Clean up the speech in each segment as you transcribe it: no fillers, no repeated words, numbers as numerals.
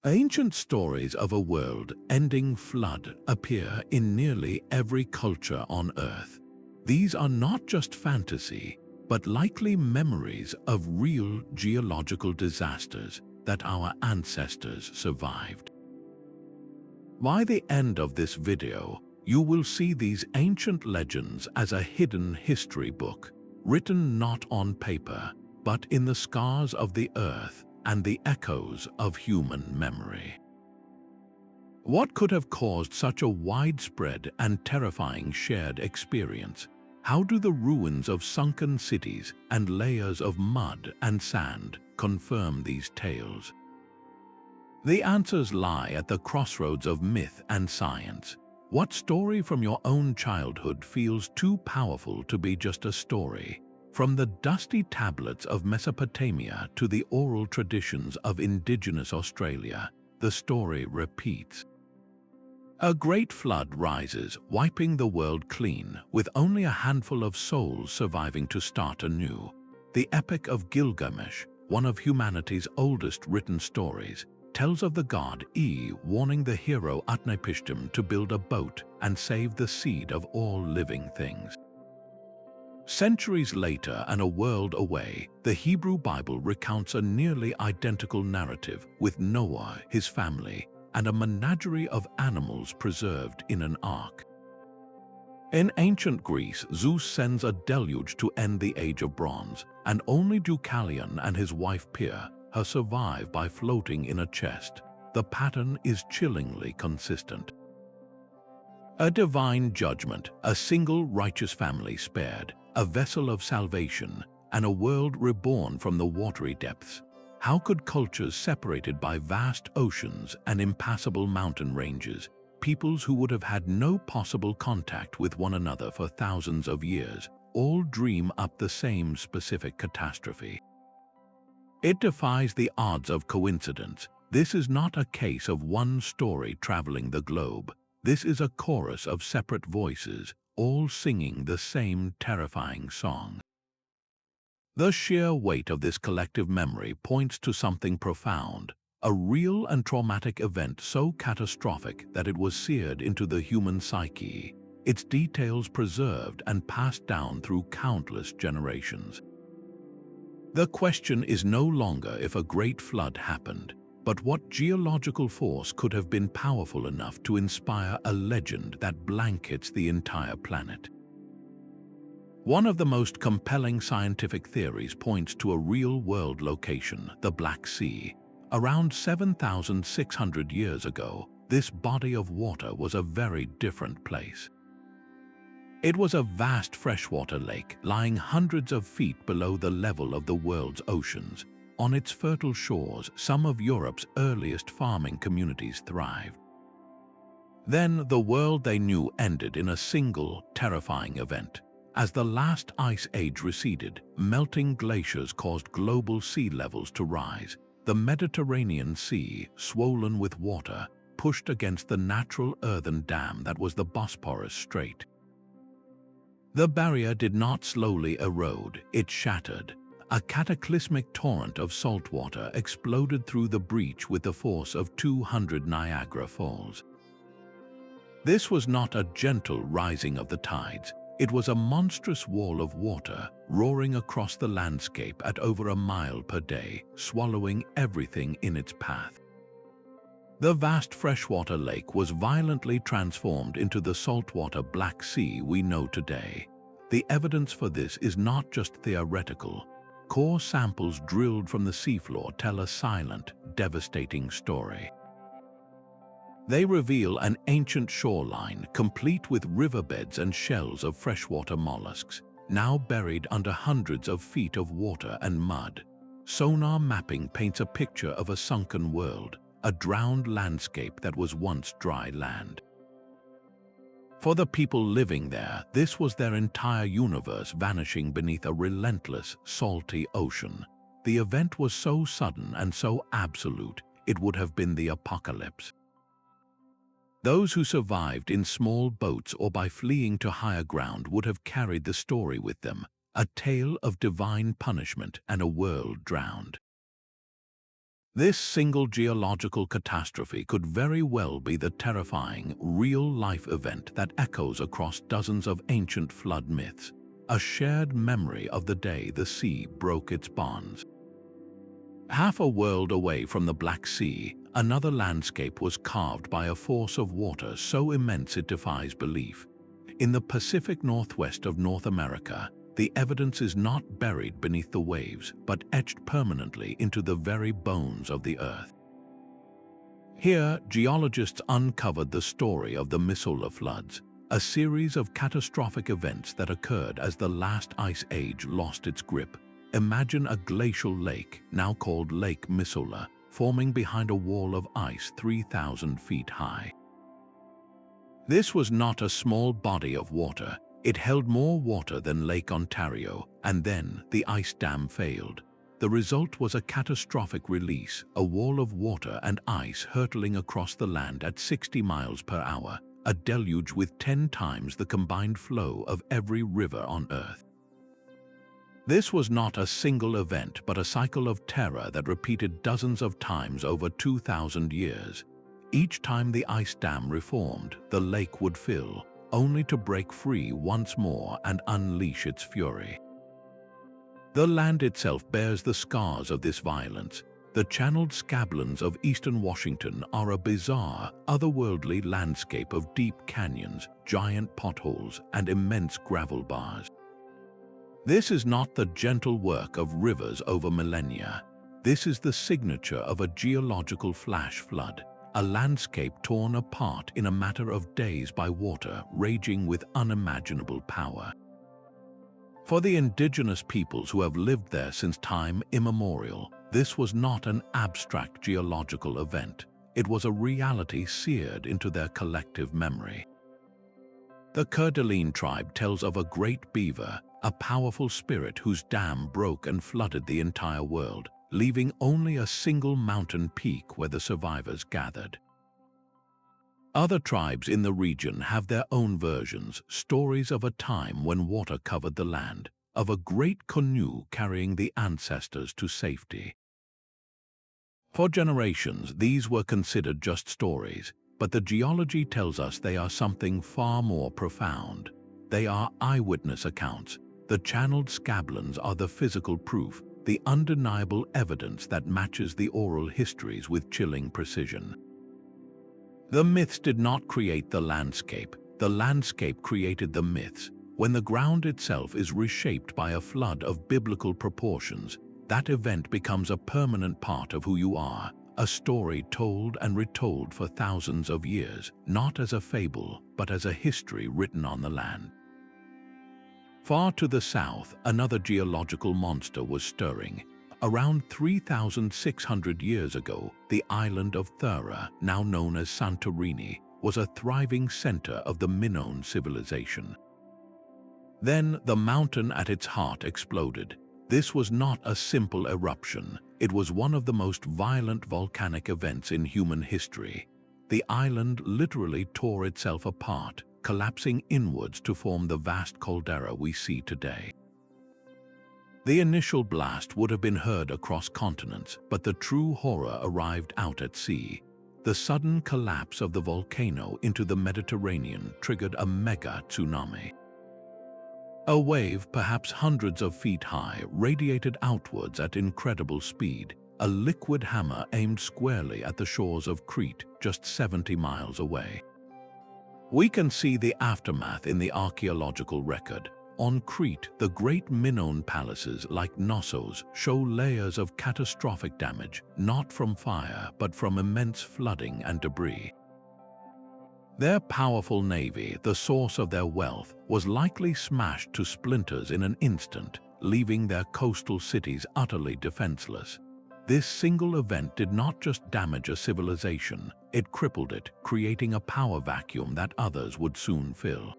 Ancient stories of a world-ending flood appear in nearly every culture on Earth. These are not just fantasy, but likely memories of real geological disasters that our ancestors survived. By the end of this video, you will see these ancient legends as a hidden history book, written not on paper, but in the scars of the Earth and the echoes of human memory. What could have caused such a widespread and terrifying shared experience? How do the ruins of sunken cities and layers of mud and sand confirm these tales? The answers lie at the crossroads of myth and science. What story from your own childhood feels too powerful to be just a story? From the dusty tablets of Mesopotamia to the oral traditions of Indigenous Australia, the story repeats. A great flood rises, wiping the world clean, with only a handful of souls surviving to start anew. The Epic of Gilgamesh, one of humanity's oldest written stories, tells of the god warning the hero Utnapishtim to build a boat and save the seed of all living things. Centuries later and a world away, the Hebrew Bible recounts a nearly identical narrative with Noah, his family, and a menagerie of animals preserved in an ark. In ancient Greece, Zeus sends a deluge to end the Age of Bronze, and only Deucalion and his wife Pyrrha survive by floating in a chest. The pattern is chillingly consistent. A divine judgment, a single righteous family spared, a vessel of salvation, and a world reborn from the watery depths. How could cultures separated by vast oceans and impassable mountain ranges, peoples who would have had no possible contact with one another for thousands of years, all dream up the same specific catastrophe? It defies the odds of coincidence. This is not a case of one story traveling the globe. This is a chorus of separate voices, all singing the same terrifying song. The sheer weight of this collective memory points to something profound, a real and traumatic event so catastrophic that it was seared into the human psyche, its details preserved and passed down through countless generations. The question is no longer if a great flood happened, but what geological force could have been powerful enough to inspire a legend that blankets the entire planet. One of the most compelling scientific theories points to a real-world location, the Black Sea. Around 7,600 years ago, this body of water was a very different place. It was a vast freshwater lake lying hundreds of feet below the level of the world's oceans. On its fertile shores, some of Europe's earliest farming communities thrived. Then the world they knew ended in a single, terrifying event. As the last ice age receded, melting glaciers caused global sea levels to rise. The Mediterranean Sea, swollen with water, pushed against the natural earthen dam that was the Bosporus Strait. The barrier did not slowly erode, it shattered. A cataclysmic torrent of salt water exploded through the breach with the force of 200 Niagara Falls. This was not a gentle rising of the tides. It was a monstrous wall of water, roaring across the landscape at over a mile per day, swallowing everything in its path. The vast freshwater lake was violently transformed into the saltwater Black Sea we know today. The evidence for this is not just theoretical. Core samples drilled from the seafloor tell a silent, devastating story. They reveal an ancient shoreline complete with riverbeds and shells of freshwater mollusks, now buried under hundreds of feet of water and mud. Sonar mapping paints a picture of a sunken world, a drowned landscape that was once dry land. For the people living there, this was their entire universe vanishing beneath a relentless, salty ocean. The event was so sudden and so absolute, it would have been the apocalypse. Those who survived in small boats or by fleeing to higher ground would have carried the story with them, a tale of divine punishment and a world drowned. This single geological catastrophe could very well be the terrifying, real-life event that echoes across dozens of ancient flood myths, a shared memory of the day the sea broke its bonds. Half a world away from the Black Sea, another landscape was carved by a force of water so immense it defies belief. In the Pacific Northwest of North America, the evidence is not buried beneath the waves, but etched permanently into the very bones of the earth. Here, geologists uncovered the story of the Missoula floods, a series of catastrophic events that occurred as the last ice age lost its grip. Imagine a glacial lake, now called Lake Missoula, forming behind a wall of ice 3,000 feet high. This was not a small body of water. It held more water than Lake Ontario, and then the ice dam failed. The result was a catastrophic release, a wall of water and ice hurtling across the land at 60 miles per hour, a deluge with 10 times the combined flow of every river on Earth. This was not a single event, but a cycle of terror that repeated dozens of times over 2,000 years. Each time the ice dam reformed, the lake would fill, only to break free once more and unleash its fury. The land itself bears the scars of this violence. The channeled scablands of eastern Washington are a bizarre, otherworldly landscape of deep canyons, giant potholes, and immense gravel bars. This is not the gentle work of rivers over millennia. This is the signature of a geological flash flood, a landscape torn apart in a matter of days by water raging with unimaginable power. For the indigenous peoples who have lived there since time immemorial, this was not an abstract geological event. It was a reality seared into their collective memory. The Coeur d'Alene tribe tells of a great beaver, a powerful spirit whose dam broke and flooded the entire world, leaving only a single mountain peak where the survivors gathered. Other tribes in the region have their own versions, stories of a time when water covered the land, of a great canoe carrying the ancestors to safety. For generations, these were considered just stories, but the geology tells us they are something far more profound. They are eyewitness accounts. The channeled scablands are the physical proof, the undeniable evidence that matches the oral histories with chilling precision. The myths did not create the landscape created the myths. When the ground itself is reshaped by a flood of biblical proportions, that event becomes a permanent part of who you are, a story told and retold for thousands of years, not as a fable, but as a history written on the land. Far to the south, another geological monster was stirring. Around 3,600 years ago, the island of Thera, now known as Santorini, was a thriving center of the Minoan civilization. Then the mountain at its heart exploded. This was not a simple eruption. It was one of the most violent volcanic events in human history. The island literally tore itself apart, collapsing inwards to form the vast caldera we see today. The initial blast would have been heard across continents, but the true horror arrived out at sea. The sudden collapse of the volcano into the Mediterranean triggered a mega tsunami. A wave, perhaps hundreds of feet high, radiated outwards at incredible speed, a liquid hammer aimed squarely at the shores of Crete, just 70 miles away. We can see the aftermath in the archaeological record. On Crete, the great Minoan palaces like Knossos show layers of catastrophic damage, not from fire but from immense flooding and debris. Their powerful navy, the source of their wealth, was likely smashed to splinters in an instant, leaving their coastal cities utterly defenseless. This single event did not just damage a civilization, it crippled it, creating a power vacuum that others would soon fill.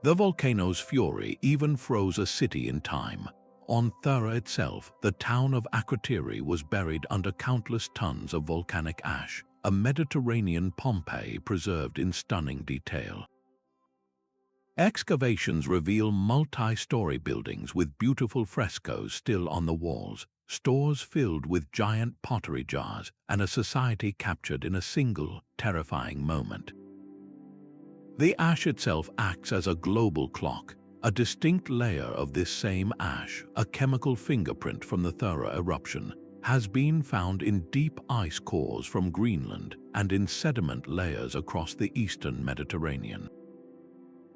The volcano's fury even froze a city in time. On Thera itself, the town of Akrotiri was buried under countless tons of volcanic ash, a Mediterranean Pompeii preserved in stunning detail. Excavations reveal multi-story buildings with beautiful frescoes still on the walls, stores filled with giant pottery jars, and a society captured in a single, terrifying moment. The ash itself acts as a global clock, a distinct layer of this same ash, a chemical fingerprint from the thorough eruption, has been found in deep ice cores from Greenland and in sediment layers across the eastern Mediterranean.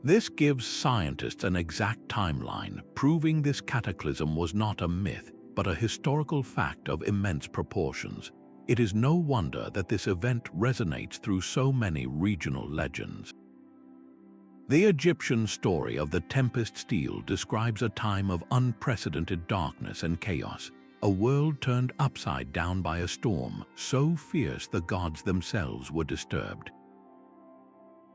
This gives scientists an exact timeline, proving this cataclysm was not a myth, but a historical fact of immense proportions. It is no wonder that this event resonates through so many regional legends. The Egyptian story of the Tempest Stele describes a time of unprecedented darkness and chaos, a world turned upside down by a storm so fierce the gods themselves were disturbed.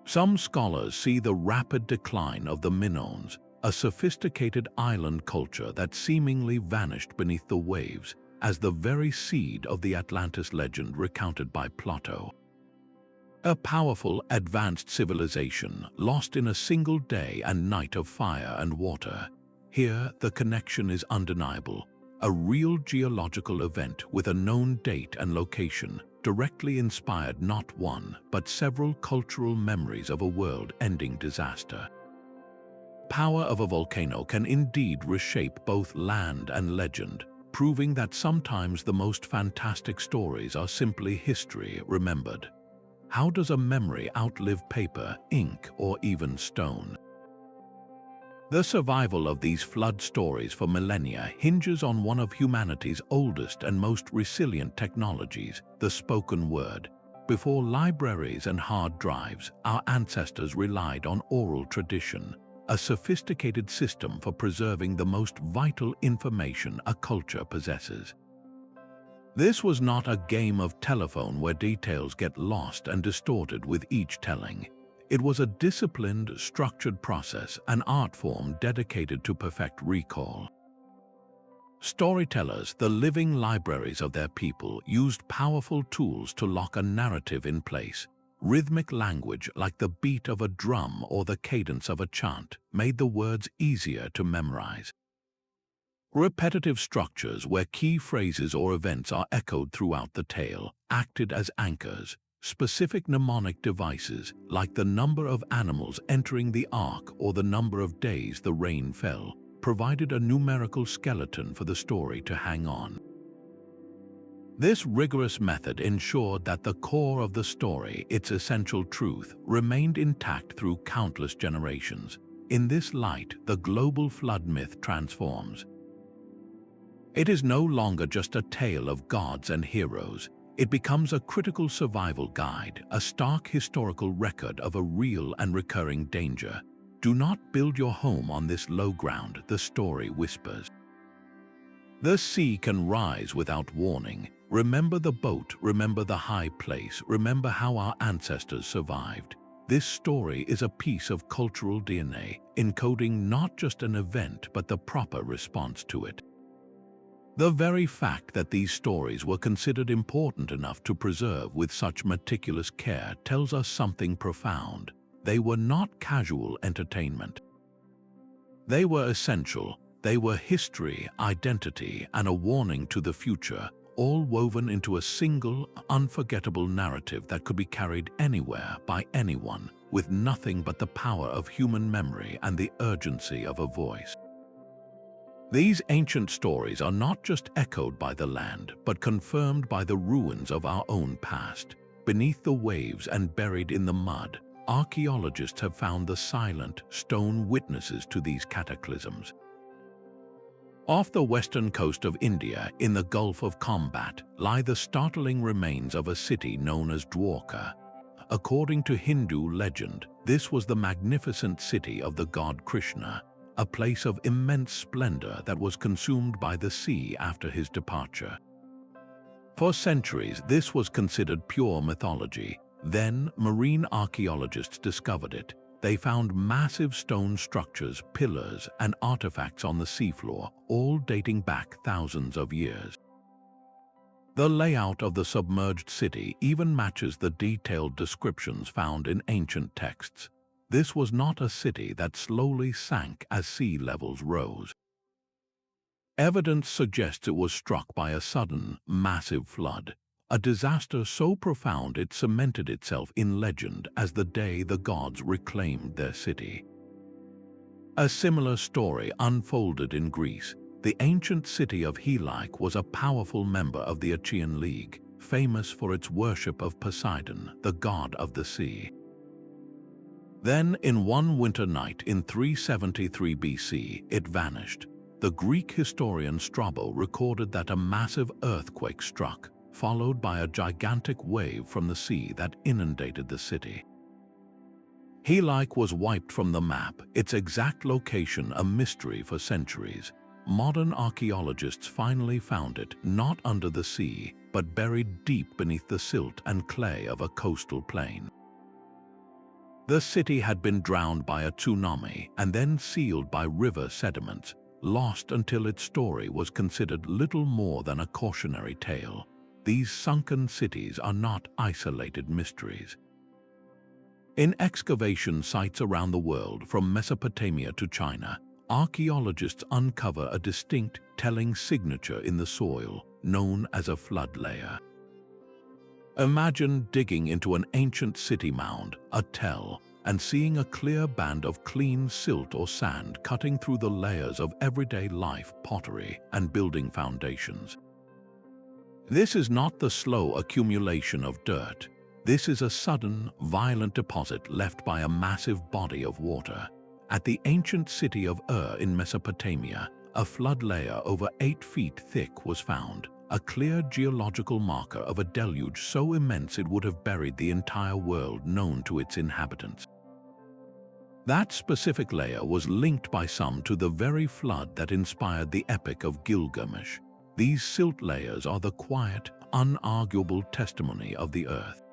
Some scholars see the rapid decline of the Minoans, a sophisticated island culture that seemingly vanished beneath the waves, as the very seed of the Atlantis legend recounted by Plato. A powerful, advanced civilization lost in a single day and night of fire and water. Here, the connection is undeniable. A real geological event with a known date and location, directly inspired not one, but several cultural memories of a world-ending disaster. Power of a volcano can indeed reshape both land and legend, proving that sometimes the most fantastic stories are simply history remembered. How does a memory outlive paper, ink, or even stone? The survival of these flood stories for millennia hinges on one of humanity's oldest and most resilient technologies, the spoken word. Before libraries and hard drives, our ancestors relied on oral tradition, a sophisticated system for preserving the most vital information a culture possesses. This was not a game of telephone where details get lost and distorted with each telling. It was a disciplined, structured process, an art form dedicated to perfect recall. Storytellers, the living libraries of their people, used powerful tools to lock a narrative in place. Rhythmic language, like the beat of a drum or the cadence of a chant, made the words easier to memorize. Repetitive structures where key phrases or events are echoed throughout the tale acted as anchors. Specific mnemonic devices, like the number of animals entering the ark or the number of days the rain fell, provided a numerical skeleton for the story to hang on. This rigorous method ensured that the core of the story, its essential truth, remained intact through countless generations. In this light, the global flood myth transforms. It is no longer just a tale of gods and heroes. It becomes a critical survival guide, a stark historical record of a real and recurring danger. Do not build your home on this low ground, the story whispers. The sea can rise without warning. Remember the boat, remember the high place, remember how our ancestors survived. This story is a piece of cultural DNA, encoding not just an event but the proper response to it. The very fact that these stories were considered important enough to preserve with such meticulous care tells us something profound. They were not casual entertainment. They were essential. They were history, identity, and a warning to the future, all woven into a single, unforgettable narrative that could be carried anywhere by anyone, with nothing but the power of human memory and the urgency of a voice. These ancient stories are not just echoed by the land, but confirmed by the ruins of our own past. Beneath the waves and buried in the mud, archaeologists have found the silent, stone witnesses to these cataclysms. Off the western coast of India, in the Gulf of Combat, lie the startling remains of a city known as Dwarka. According to Hindu legend, this was the magnificent city of the god Krishna, a place of immense splendor that was consumed by the sea after his departure. For centuries, this was considered pure mythology. Then, marine archaeologists discovered it. They found massive stone structures, pillars, and artifacts on the seafloor, all dating back thousands of years. The layout of the submerged city even matches the detailed descriptions found in ancient texts. This was not a city that slowly sank as sea levels rose. Evidence suggests it was struck by a sudden, massive flood, a disaster so profound it cemented itself in legend as the day the gods reclaimed their city. A similar story unfolded in Greece. The ancient city of Helike was a powerful member of the Achaean League, famous for its worship of Poseidon, the god of the sea. Then, in one winter night in 373 BC, it vanished. The Greek historian Strabo recorded that a massive earthquake struck, followed by a gigantic wave from the sea that inundated the city. Helike was wiped from the map, its exact location a mystery for centuries. Modern archaeologists finally found it, not under the sea, but buried deep beneath the silt and clay of a coastal plain. The city had been drowned by a tsunami and then sealed by river sediments, lost until its story was considered little more than a cautionary tale. These sunken cities are not isolated mysteries. In excavation sites around the world, from Mesopotamia to China, archaeologists uncover a distinct, telling signature in the soil, known as a flood layer. Imagine digging into an ancient city mound, a tell, and seeing a clear band of clean silt or sand cutting through the layers of everyday life, pottery, and building foundations. This is not the slow accumulation of dirt. This is a sudden, violent deposit left by a massive body of water. At the ancient city of in Mesopotamia, a flood layer over 8 feet thick was found, a clear geological marker of a deluge so immense it would have buried the entire world known to its inhabitants. That specific layer was linked by some to the very flood that inspired the Epic of Gilgamesh. These silt layers are the quiet, unarguable testimony of the earth.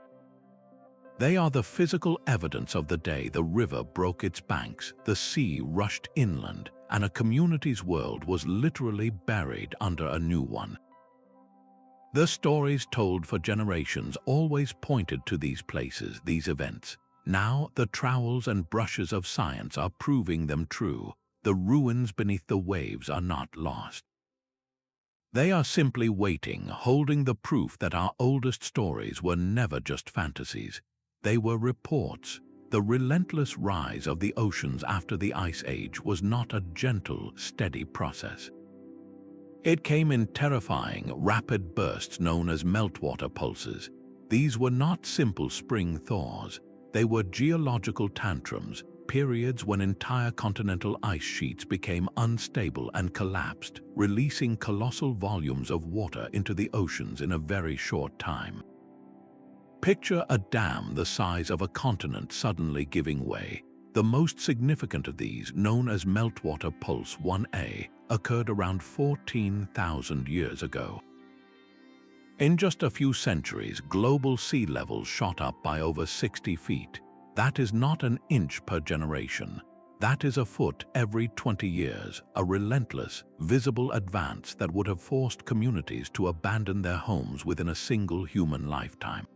They are the physical evidence of the day the river broke its banks, the sea rushed inland, and a community's world was literally buried under a new one. The stories told for generations always pointed to these places, these events. Now the trowels and brushes of science are proving them true. The ruins beneath the waves are not lost. They are simply waiting, holding the proof that our oldest stories were never just fantasies. They were reports. The relentless rise of the oceans after the Ice Age was not a gentle, steady process. It came in terrifying, rapid bursts known as meltwater pulses. These were not simple spring thaws. They were geological tantrums, periods when entire continental ice sheets became unstable and collapsed, releasing colossal volumes of water into the oceans in a very short time. Picture a dam the size of a continent suddenly giving way. The most significant of these, known as Meltwater Pulse 1A, occurred around 14,000 years ago. In just a few centuries, global sea levels shot up by over 60 feet. That is not an inch per generation. That is a foot every 20 years, a relentless, visible advance that would have forced communities to abandon their homes within a single human lifetime.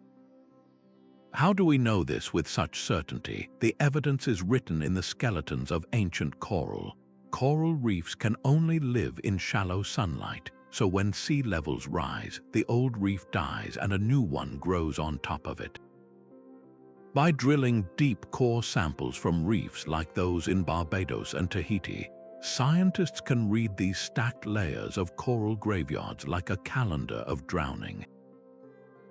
How do we know this with such certainty? The evidence is written in the skeletons of ancient coral. Coral reefs can only live in shallow sunlight, so when sea levels rise, the old reef dies and a new one grows on top of it. By drilling deep core samples from reefs like those in Barbados and Tahiti, scientists can read these stacked layers of coral graveyards like a calendar of drowning.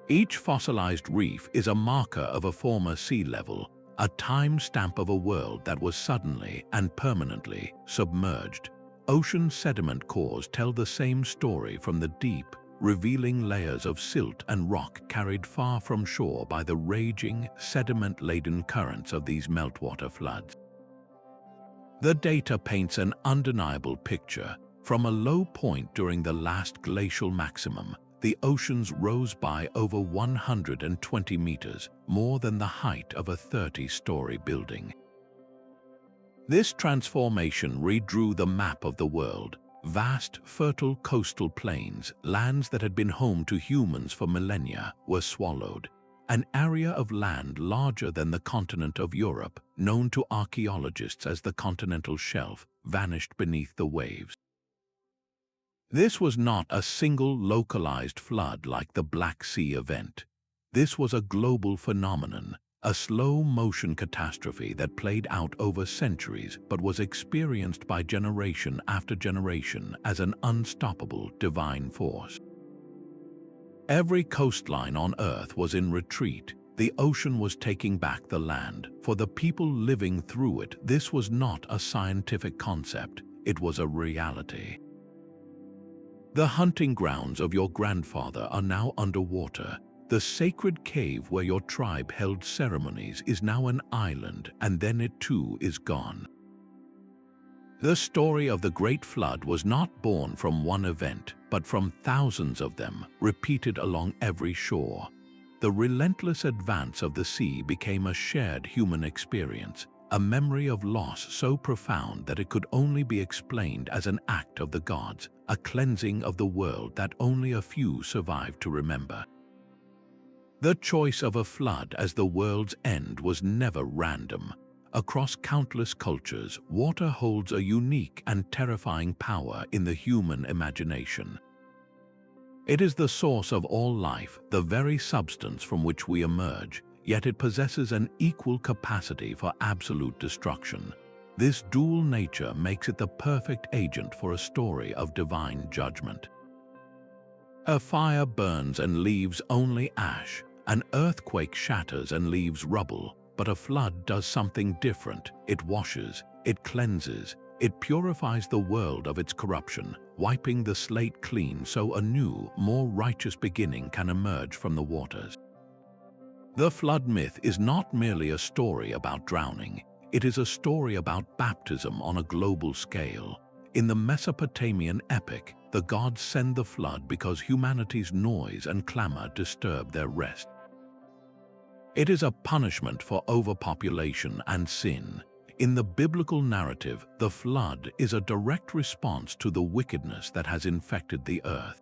Each fossilized reef is a marker of a former sea level, a time stamp of a world that was suddenly and permanently submerged. Ocean sediment cores tell the same story from the deep, revealing layers of silt and rock carried far from shore by the raging, sediment-laden currents of these meltwater floods. The data paints an undeniable picture. From a low point during the last glacial maximum, the oceans rose by over 120 meters, more than the height of a 30-story building. This transformation redrew the map of the world. Vast, fertile coastal plains, lands that had been home to humans for millennia, were swallowed. An area of land larger than the continent of Europe, known to archaeologists as the continental shelf, vanished beneath the waves. This was not a single localized flood like the Black Sea event. This was a global phenomenon, a slow-motion catastrophe that played out over centuries but was experienced by generation after generation as an unstoppable divine force. Every coastline on Earth was in retreat. The ocean was taking back the land. For the people living through it, this was not a scientific concept, it was a reality. The hunting grounds of your grandfather are now underwater. The sacred cave where your tribe held ceremonies is now an island, and then it too is gone. The story of the Great Flood was not born from one event, but from thousands of them, repeated along every shore. The relentless advance of the sea became a shared human experience, a memory of loss so profound that it could only be explained as an act of the gods, a cleansing of the world that only a few survived to remember. The choice of a flood as the world's end was never random. Across countless cultures, water holds a unique and terrifying power in the human imagination. It is the source of all life, the very substance from which we emerge, yet it possesses an equal capacity for absolute destruction. This dual nature makes it the perfect agent for a story of divine judgment. A fire burns and leaves only ash, an earthquake shatters and leaves rubble, but a flood does something different. It washes, it cleanses, it purifies the world of its corruption, wiping the slate clean so a new, more righteous beginning can emerge from the waters. The flood myth is not merely a story about drowning, it is a story about baptism on a global scale. In the Mesopotamian epic, the gods send the flood because humanity's noise and clamor disturb their rest. It is a punishment for overpopulation and sin. In the biblical narrative, the flood is a direct response to the wickedness that has infected the earth.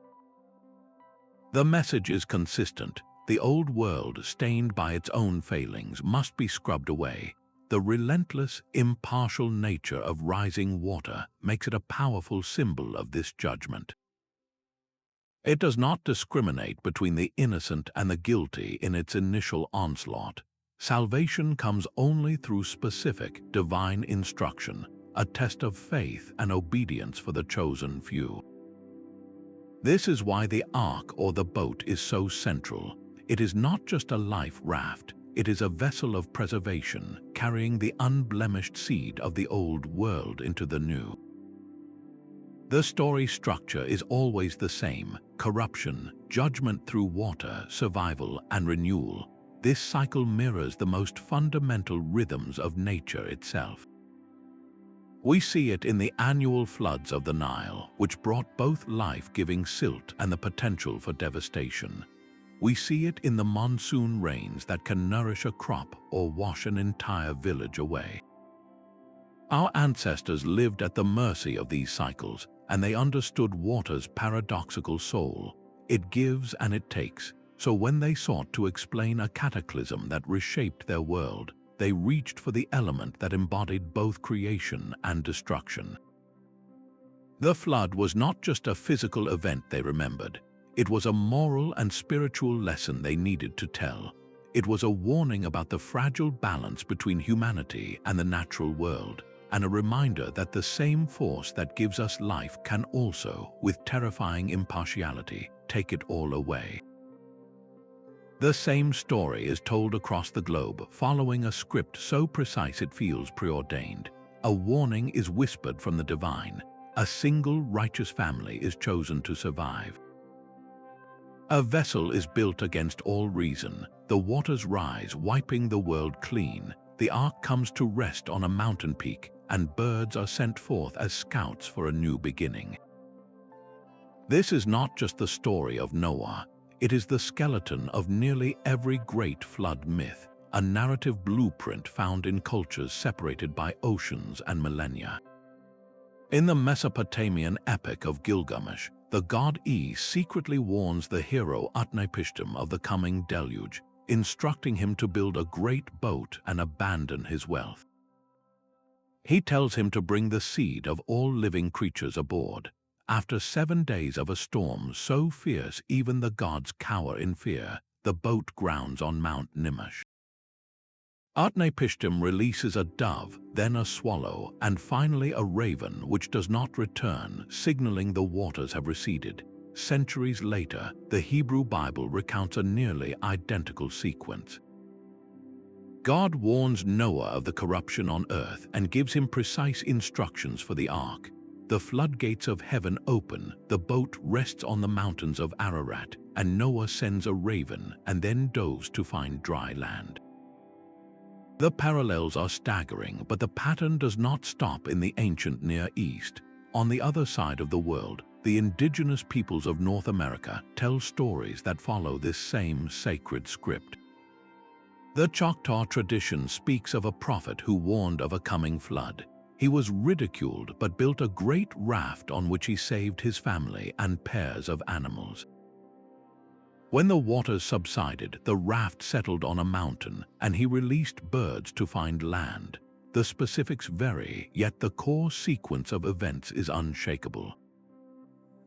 The message is consistent. The old world, stained by its own failings, must be scrubbed away. The relentless, impartial nature of rising water makes it a powerful symbol of this judgment. It does not discriminate between the innocent and the guilty in its initial onslaught. Salvation comes only through specific, divine instruction, a test of faith and obedience for the chosen few. This is why the ark or the boat is so central. It is not just a life raft, it is a vessel of preservation, carrying the unblemished seed of the old world into the new. The story structure is always the same: corruption, judgment through water, survival, and renewal. This cycle mirrors the most fundamental rhythms of nature itself. We see it in the annual floods of the Nile, which brought both life-giving silt and the potential for devastation. We see it in the monsoon rains that can nourish a crop or wash an entire village away. Our ancestors lived at the mercy of these cycles, and they understood water's paradoxical soul. It gives and it takes. So when they sought to explain a cataclysm that reshaped their world, they reached for the element that embodied both creation and destruction. The flood was not just a physical event they remembered. It was a moral and spiritual lesson they needed to tell. It was a warning about the fragile balance between humanity and the natural world, and a reminder that the same force that gives us life can also, with terrifying impartiality, take it all away. The same story is told across the globe, following a script so precise it feels preordained. A warning is whispered from the divine. A single righteous family is chosen to survive. A vessel is built against all reason. The waters rise, wiping the world clean. The ark comes to rest on a mountain peak, and birds are sent forth as scouts for a new beginning. This is not just the story of Noah. It is the skeleton of nearly every great flood myth, a narrative blueprint found in cultures separated by oceans and millennia. In the Mesopotamian Epic of Gilgamesh, the god secretly warns the hero Utnapishtim of the coming deluge, instructing him to build a great boat and abandon his wealth. He tells him to bring the seed of all living creatures aboard. After 7 days of a storm so fierce even the gods cower in fear, the boat grounds on Mount Nimish. Utnapishtim releases a dove, then a swallow, and finally a raven which does not return, signaling the waters have receded. Centuries later, the Hebrew Bible recounts a nearly identical sequence. God warns Noah of the corruption on earth and gives him precise instructions for the ark. The floodgates of heaven open, the boat rests on the mountains of Ararat, and Noah sends a raven and then doves to find dry land. The parallels are staggering, but the pattern does not stop in the ancient Near East. On the other side of the world, the indigenous peoples of North America tell stories that follow this same sacred script. The Choctaw tradition speaks of a prophet who warned of a coming flood. He was ridiculed but built a great raft on which he saved his family and pairs of animals. When the waters subsided, the raft settled on a mountain, and he released birds to find land. The specifics vary, yet the core sequence of events is unshakable.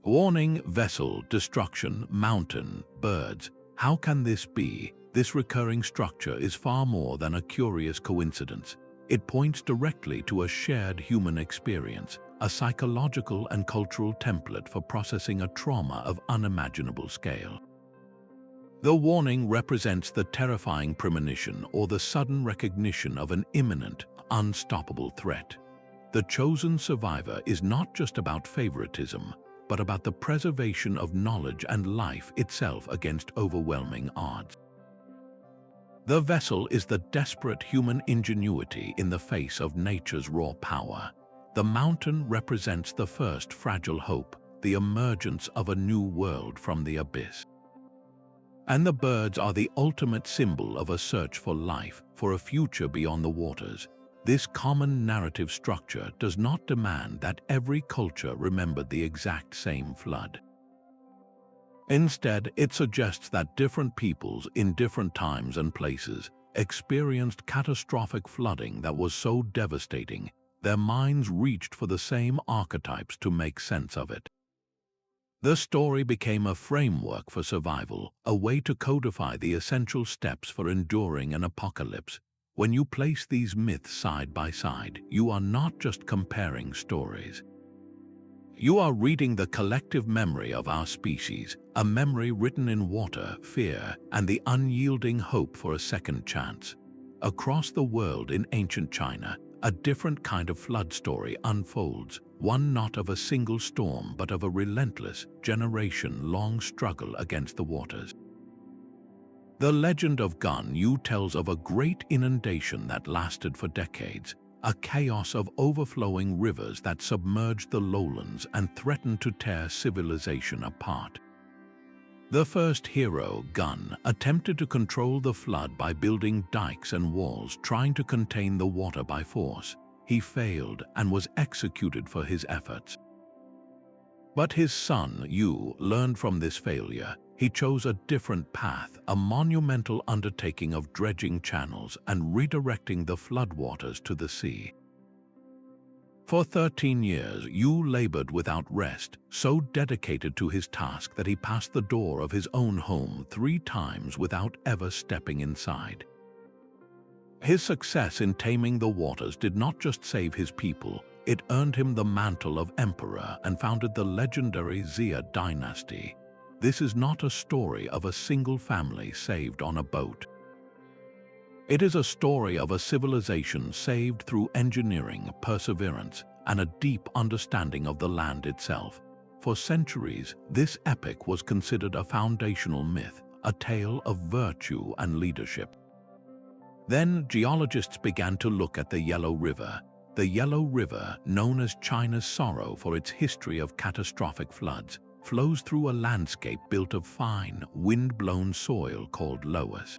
Warning, vessel, destruction, mountain, birds. How can this be? This recurring structure is far more than a curious coincidence. It points directly to a shared human experience, a psychological and cultural template for processing a trauma of unimaginable scale. The warning represents the terrifying premonition or the sudden recognition of an imminent, unstoppable threat. The chosen survivor is not just about favoritism, but about the preservation of knowledge and life itself against overwhelming odds. The vessel is the desperate human ingenuity in the face of nature's raw power. The mountain represents the first fragile hope, the emergence of a new world from the abyss. And the birds are the ultimate symbol of a search for life, for a future beyond the waters. This common narrative structure does not demand that every culture remembered the exact same flood. Instead, it suggests that different peoples in different times and places experienced catastrophic flooding that was so devastating, their minds reached for the same archetypes to make sense of it. The story became a framework for survival, a way to codify the essential steps for enduring an apocalypse. When you place these myths side by side, you are not just comparing stories. You are reading the collective memory of our species, a memory written in water, fear, and the unyielding hope for a second chance. Across the world in ancient China, a different kind of flood story unfolds, one not of a single storm but of a relentless, generation-long struggle against the waters. The legend of Gun Yu tells of a great inundation that lasted for decades, a chaos of overflowing rivers that submerged the lowlands and threatened to tear civilization apart. The first hero, Gun, attempted to control the flood by building dikes and walls, trying to contain the water by force. He failed and was executed for his efforts. But his son, Yu, learned from this failure. He chose a different path, a monumental undertaking of dredging channels and redirecting the floodwaters to the sea. For 13 years, Yu labored without rest, so dedicated to his task that he passed the door of his own home 3 times without ever stepping inside. His success in taming the waters did not just save his people, it earned him the mantle of emperor and founded the legendary Xia dynasty. This is not a story of a single family saved on a boat. It is a story of a civilization saved through engineering, perseverance, and a deep understanding of the land itself. For centuries, this epic was considered a foundational myth, a tale of virtue and leadership. Then geologists began to look at the Yellow River. The Yellow River, known as China's sorrow for its history of catastrophic floods, flows through a landscape built of fine, wind-blown soil called loess.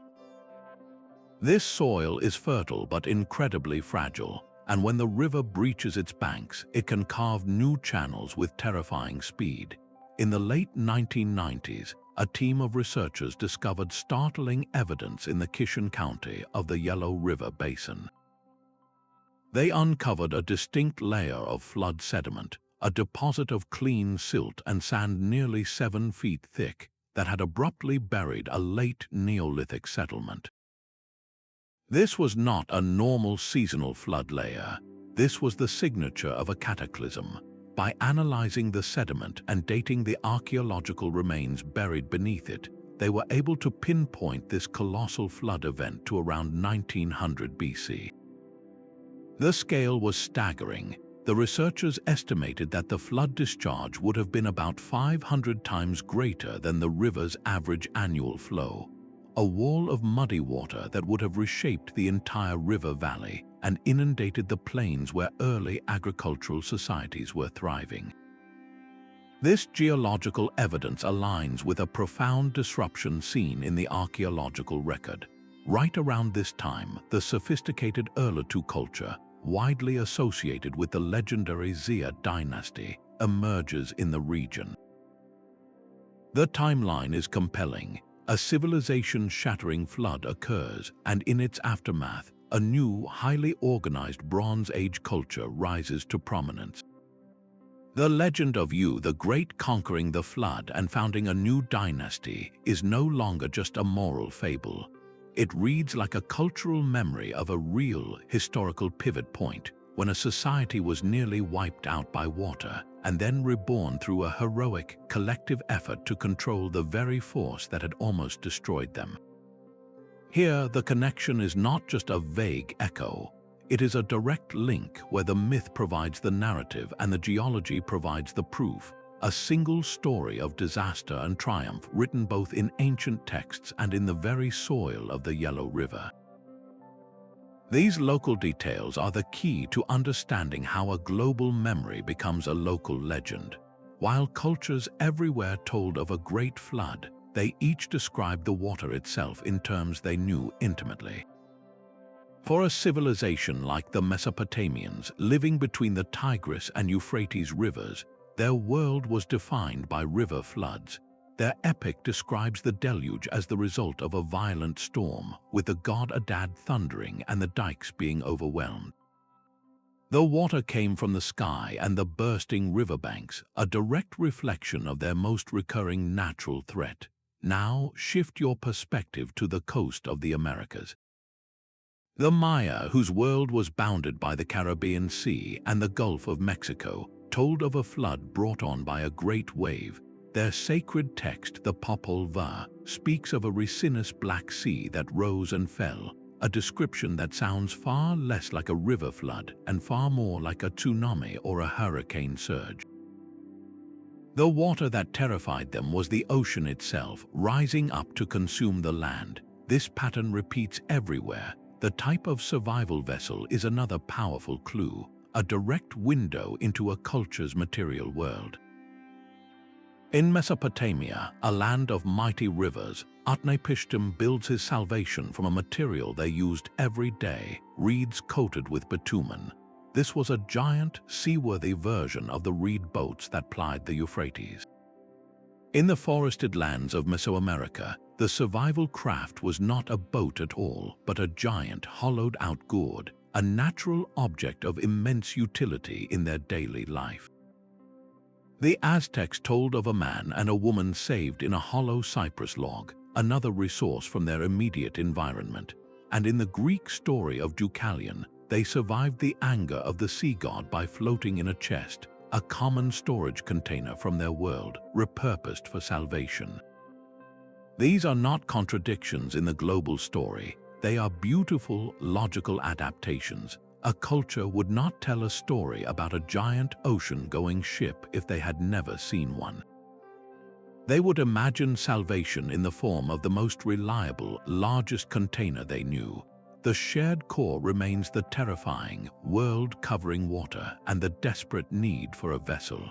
This soil is fertile but incredibly fragile, and when the river breaches its banks, it can carve new channels with terrifying speed. In the late 1990s, a team of researchers discovered startling evidence in the Kishan County of the Yellow River Basin. They uncovered a distinct layer of flood sediment, a deposit of clean silt and sand nearly 7 feet thick that had abruptly buried a late Neolithic settlement. This was not a normal seasonal flood layer. This was the signature of a cataclysm. By analyzing the sediment and dating the archaeological remains buried beneath it, they were able to pinpoint this colossal flood event to around 1900 BC. The scale was staggering. The researchers estimated that the flood discharge would have been about 500 times greater than the river's average annual flow, a wall of muddy water that would have reshaped the entire river valley and inundated the plains where early agricultural societies were thriving. This geological evidence aligns with a profound disruption seen in the archaeological record. Right around this time, the sophisticated Urartu culture, widely associated with the legendary Xia dynasty, emerges in the region. The timeline is compelling. A civilization-shattering flood occurs, and in its aftermath, a new, highly organized Bronze Age culture rises to prominence. The legend of Yu the Great conquering the flood and founding a new dynasty is no longer just a moral fable. It reads like a cultural memory of a real historical pivot point when a society was nearly wiped out by water and then reborn through a heroic, collective effort to control the very force that had almost destroyed them. Here, the connection is not just a vague echo. It is a direct link where the myth provides the narrative and the geology provides the proof. A single story of disaster and triumph written both in ancient texts and in the very soil of the Yellow River. These local details are the key to understanding how a global memory becomes a local legend. While cultures everywhere told of a great flood, they each described the water itself in terms they knew intimately. For a civilization like the Mesopotamians living between the Tigris and Euphrates rivers, their world was defined by river floods. Their epic describes the deluge as the result of a violent storm, with the god Adad thundering and the dikes being overwhelmed. The water came from the sky and the bursting riverbanks, a direct reflection of their most recurring natural threat. Now shift your perspective to the coast of the Americas. The Maya, whose world was bounded by the Caribbean Sea and the Gulf of Mexico, told of a flood brought on by a great wave. Their sacred text, the Popol Vuh, speaks of a resinous Black Sea that rose and fell, a description that sounds far less like a river flood and far more like a tsunami or a hurricane surge. The water that terrified them was the ocean itself, rising up to consume the land. This pattern repeats everywhere. The type of survival vessel is another powerful clue, a direct window into a culture's material world. In Mesopotamia, a land of mighty rivers, Utnapishtim builds his salvation from a material they used every day, reeds coated with bitumen. This was a giant, seaworthy version of the reed boats that plied the Euphrates. In the forested lands of Mesoamerica, the survival craft was not a boat at all, but a giant, hollowed-out gourd, a natural object of immense utility in their daily life. The Aztecs told of a man and a woman saved in a hollow cypress log, another resource from their immediate environment. And in the Greek story of Deucalion, they survived the anger of the sea god by floating in a chest, a common storage container from their world, repurposed for salvation. These are not contradictions in the global story. They are beautiful, logical adaptations. A culture would not tell a story about a giant ocean-going ship if they had never seen one. They would imagine salvation in the form of the most reliable, largest container they knew. The shared core remains the terrifying, world-covering water and the desperate need for a vessel.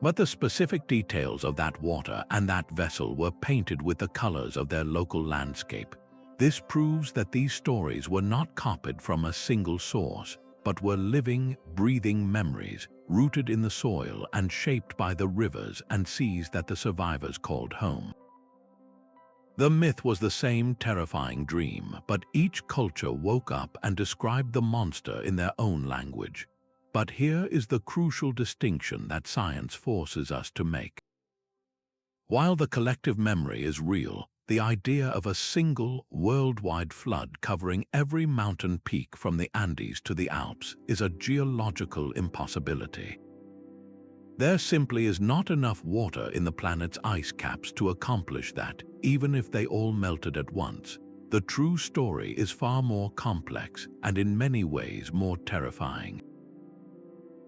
But the specific details of that water and that vessel were painted with the colors of their local landscape. This proves that these stories were not copied from a single source, but were living, breathing memories, rooted in the soil and shaped by the rivers and seas that the survivors called home. The myth was the same terrifying dream, but each culture woke up and described the monster in their own language. But here is the crucial distinction that science forces us to make. While the collective memory is real, the idea of a single, worldwide flood covering every mountain peak from the Andes to the Alps is a geological impossibility. There simply is not enough water in the planet's ice caps to accomplish that, even if they all melted at once. The true story is far more complex and in many ways more terrifying.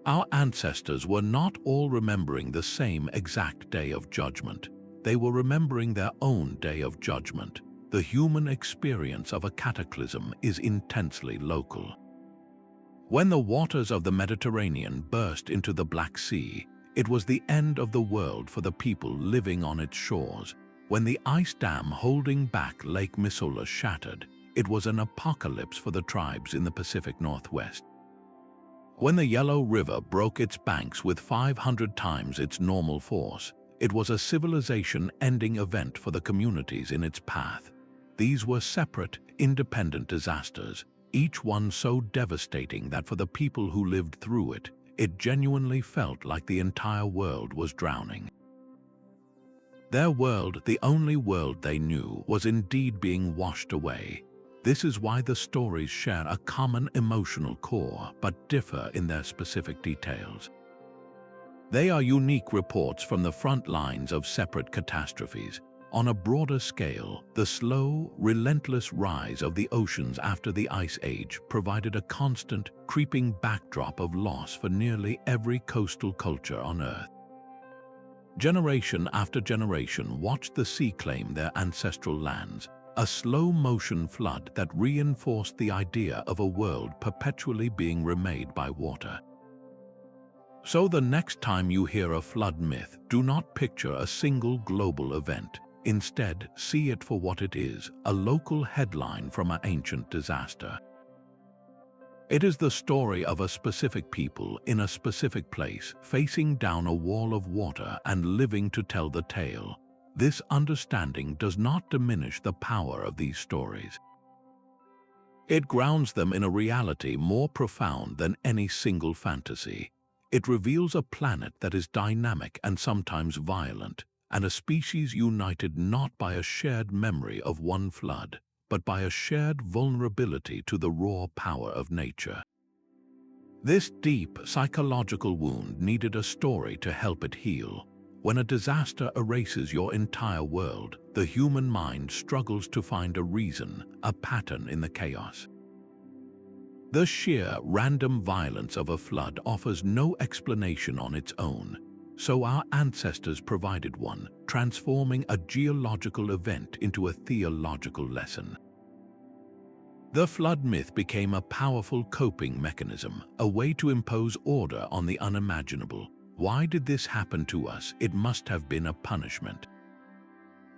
Our ancestors were not all remembering the same exact day of judgment. They were remembering their own day of judgment. The human experience of a cataclysm is intensely local. When the waters of the Mediterranean burst into the Black Sea, it was the end of the world for the people living on its shores. When the ice dam holding back Lake Missoula shattered, it was an apocalypse for the tribes in the Pacific Northwest. When the Yellow River broke its banks with 500 times its normal force, it was a civilization-ending event for the communities in its path. These were separate, independent disasters, each one so devastating that for the people who lived through it, it genuinely felt like the entire world was drowning. Their world, the only world they knew, was indeed being washed away. This is why the stories share a common emotional core but differ in their specific details. They are unique reports from the front lines of separate catastrophes. On a broader scale, the slow, relentless rise of the oceans after the Ice Age provided a constant, creeping backdrop of loss for nearly every coastal culture on Earth. Generation after generation watched the sea claim their ancestral lands, a slow-motion flood that reinforced the idea of a world perpetually being remade by water. So the next time you hear a flood myth, do not picture a single global event. Instead, see it for what it is, a local headline from an ancient disaster. It is the story of a specific people in a specific place, facing down a wall of water and living to tell the tale. This understanding does not diminish the power of these stories. It grounds them in a reality more profound than any single fantasy. It reveals a planet that is dynamic and sometimes violent, and a species united not by a shared memory of one flood, but by a shared vulnerability to the raw power of nature. This deep psychological wound needed a story to help it heal. When a disaster erases your entire world, the human mind struggles to find a reason, a pattern in the chaos. The sheer, random violence of a flood offers no explanation on its own, so our ancestors provided one, transforming a geological event into a theological lesson. The flood myth became a powerful coping mechanism, a way to impose order on the unimaginable. Why did this happen to us? It must have been a punishment.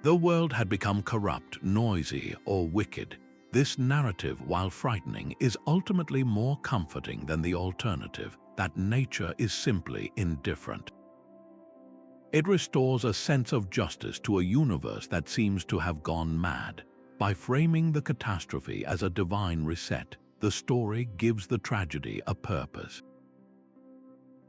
The world had become corrupt, noisy, or wicked. This narrative, while frightening, is ultimately more comforting than the alternative, that nature is simply indifferent. It restores a sense of justice to a universe that seems to have gone mad. By framing the catastrophe as a divine reset, the story gives the tragedy a purpose.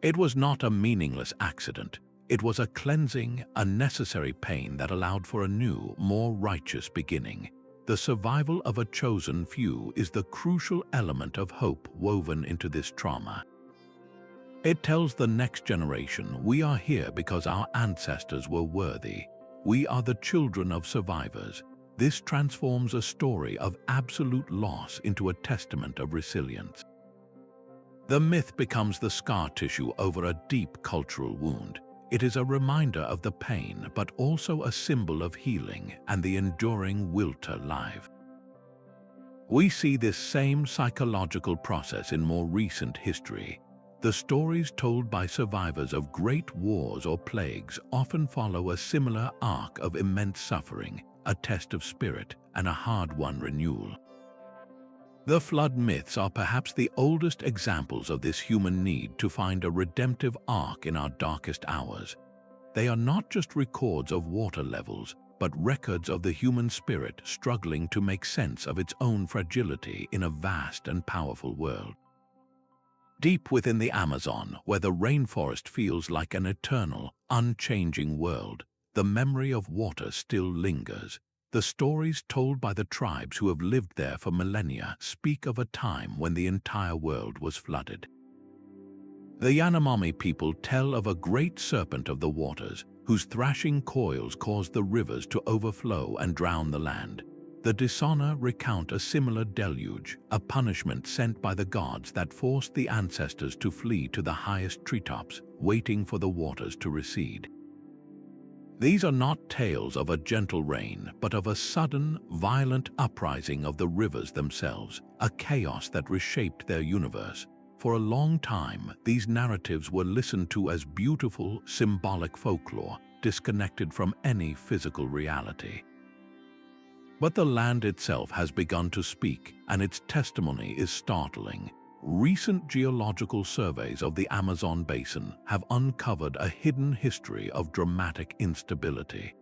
It was not a meaningless accident. It was a cleansing, a necessary pain that allowed for a new, more righteous beginning. The survival of a chosen few is the crucial element of hope woven into this trauma. It tells the next generation we are here because our ancestors were worthy. We are the children of survivors. This transforms a story of absolute loss into a testament of resilience. The myth becomes the scar tissue over a deep cultural wound. It is a reminder of the pain, but also a symbol of healing and the enduring will to live. We see this same psychological process in more recent history. The stories told by survivors of great wars or plagues often follow a similar arc of immense suffering, a test of spirit, and a hard-won renewal. The flood myths are perhaps the oldest examples of this human need to find a redemptive arc in our darkest hours. They are not just records of water levels, but records of the human spirit struggling to make sense of its own fragility in a vast and powerful world. Deep within the Amazon, where the rainforest feels like an eternal, unchanging world, the memory of water still lingers. The stories told by the tribes who have lived there for millennia speak of a time when the entire world was flooded. The Yanomami people tell of a great serpent of the waters, whose thrashing coils caused the rivers to overflow and drown the land. The Dishonor recount a similar deluge, a punishment sent by the gods that forced the ancestors to flee to the highest treetops, waiting for the waters to recede. These are not tales of a gentle rain, but of a sudden, violent uprising of the rivers themselves, a chaos that reshaped their universe. For a long time, these narratives were listened to as beautiful, symbolic folklore, disconnected from any physical reality. But the land itself has begun to speak, and its testimony is startling. Recent geological surveys of the Amazon basin have uncovered a hidden history of dramatic instability.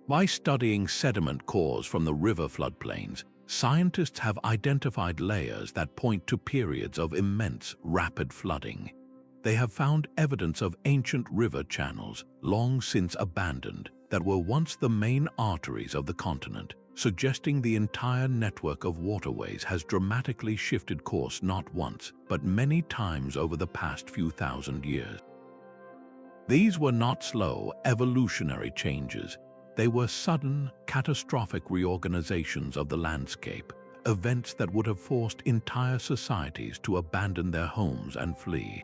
By studying sediment cores from the river floodplains, scientists have identified layers that point to periods of immense, rapid flooding. They have found evidence of ancient river channels, long since abandoned, that were once the main arteries of the continent, suggesting the entire network of waterways has dramatically shifted course not once, but many times over the past few thousand years. These were not slow, evolutionary changes. They were sudden, catastrophic reorganizations of the landscape, events that would have forced entire societies to abandon their homes and flee.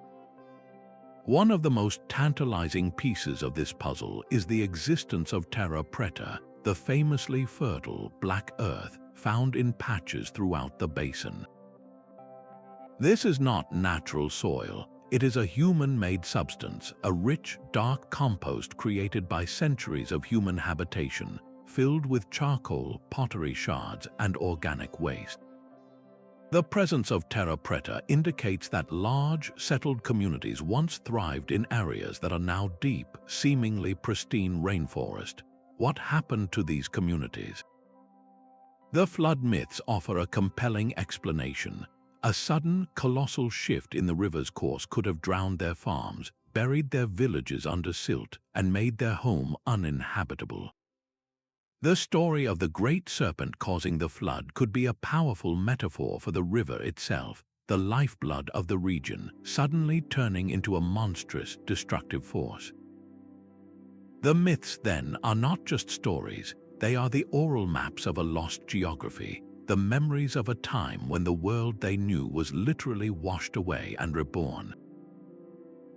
One of the most tantalizing pieces of this puzzle is the existence of terra preta, the famously fertile black earth found in patches throughout the basin. This is not natural soil. It is a human-made substance, a rich, dark compost created by centuries of human habitation, filled with charcoal, pottery shards, and organic waste. The presence of terra preta indicates that large, settled communities once thrived in areas that are now deep, seemingly pristine rainforest. What happened to these communities? The flood myths offer a compelling explanation. A sudden, colossal shift in the river's course could have drowned their farms, buried their villages under silt, and made their home uninhabitable. The story of the great serpent causing the flood could be a powerful metaphor for the river itself, the lifeblood of the region, suddenly turning into a monstrous, destructive force. The myths, then, are not just stories. They are the oral maps of a lost geography, the memories of a time when the world they knew was literally washed away and reborn.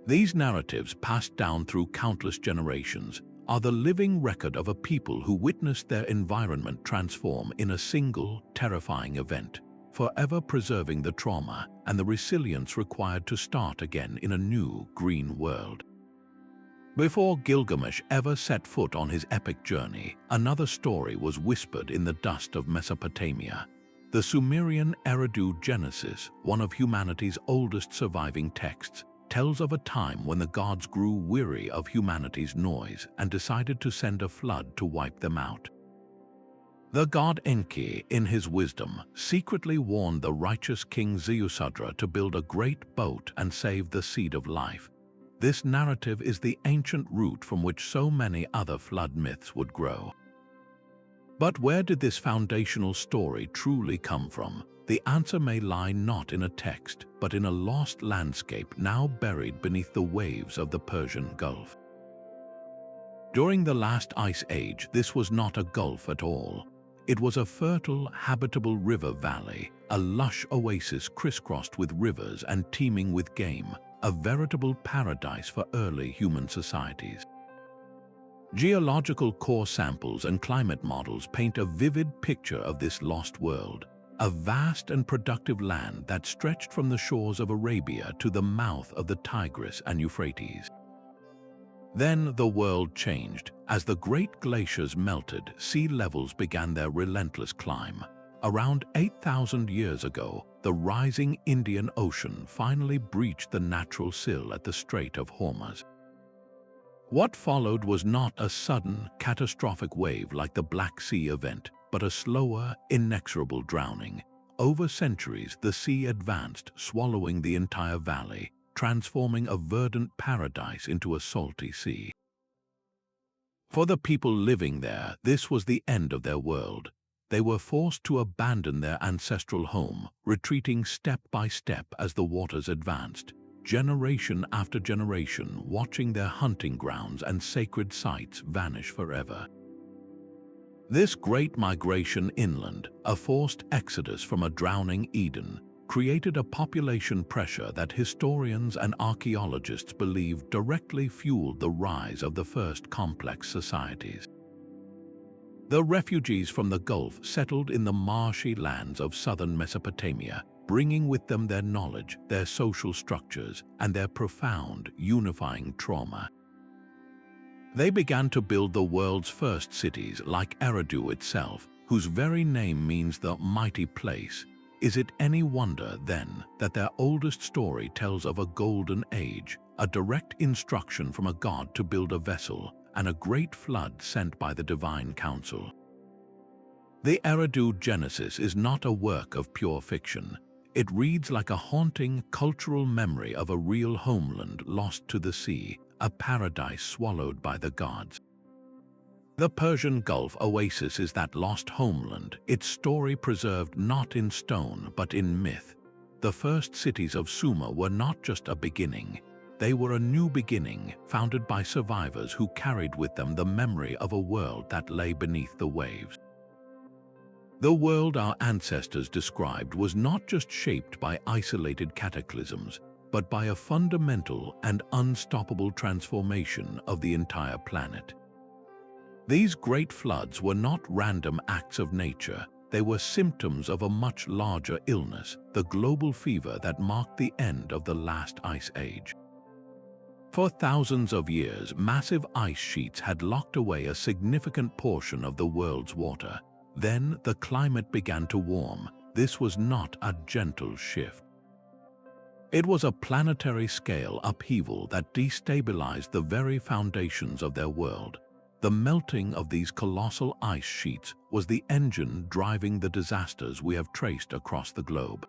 These narratives, passed down through countless generations, are the living record of a people who witnessed their environment transform in a single, terrifying event, forever preserving the trauma and the resilience required to start again in a new, green world. Before Gilgamesh ever set foot on his epic journey, another story was whispered in the dust of Mesopotamia. The Sumerian Eridu Genesis, one of humanity's oldest surviving texts, tells of a time when the gods grew weary of humanity's noise and decided to send a flood to wipe them out. The god Enki, in his wisdom, secretly warned the righteous king Ziusudra to build a great boat and save the seed of life. This narrative is the ancient root from which so many other flood myths would grow. But where did this foundational story truly come from? The answer may lie not in a text, but in a lost landscape now buried beneath the waves of the Persian Gulf. During the last ice age, this was not a gulf at all. It was a fertile, habitable river valley, a lush oasis crisscrossed with rivers and teeming with game, a veritable paradise for early human societies. Geological core samples and climate models paint a vivid picture of this lost world, a vast and productive land that stretched from the shores of Arabia to the mouth of the Tigris and Euphrates. Then the world changed. As the great glaciers melted, sea levels began their relentless climb. Around 8,000 years ago, the rising Indian Ocean finally breached the natural sill at the Strait of Hormuz. What followed was not a sudden, catastrophic wave like the Black Sea event, but a slower, inexorable drowning. over centuries the sea advanced, swallowing the entire valley, transforming a verdant paradise into a salty sea. For the people living there, this was the end of their world. They were forced to abandon their ancestral home, retreating step by step as the waters advanced, generation after generation, watching their hunting grounds and sacred sites vanish forever. This great migration inland, a forced exodus from a drowning Eden, created a population pressure that historians and archaeologists believe directly fueled the rise of the first complex societies. The refugees from the Gulf settled in the marshy lands of southern Mesopotamia, bringing with them their knowledge, their social structures, and their profound, unifying trauma. They began to build the world's first cities, like Eridu itself, whose very name means the mighty place. Is it any wonder, then, that their oldest story tells of a golden age, a direct instruction from a god to build a vessel, and a great flood sent by the divine council? The Eridu Genesis is not a work of pure fiction. It reads like a haunting cultural memory of a real homeland lost to the sea, a paradise swallowed by the gods. The Persian Gulf Oasis is that lost homeland, its story preserved not in stone but in myth. The first cities of Sumer were not just a beginning. They were a new beginning, founded by survivors who carried with them the memory of a world that lay beneath the waves. The world our ancestors described was not just shaped by isolated cataclysms, but by a fundamental and unstoppable transformation of the entire planet. These great floods were not random acts of nature. They were symptoms of a much larger illness, the global fever that marked the end of the last ice age. For thousands of years, massive ice sheets had locked away a significant portion of the world's water. Then the climate began to warm. This was not a gentle shift. It was a planetary-scale upheaval that destabilized the very foundations of their world. The melting of these colossal ice sheets was the engine driving the disasters we have traced across the globe.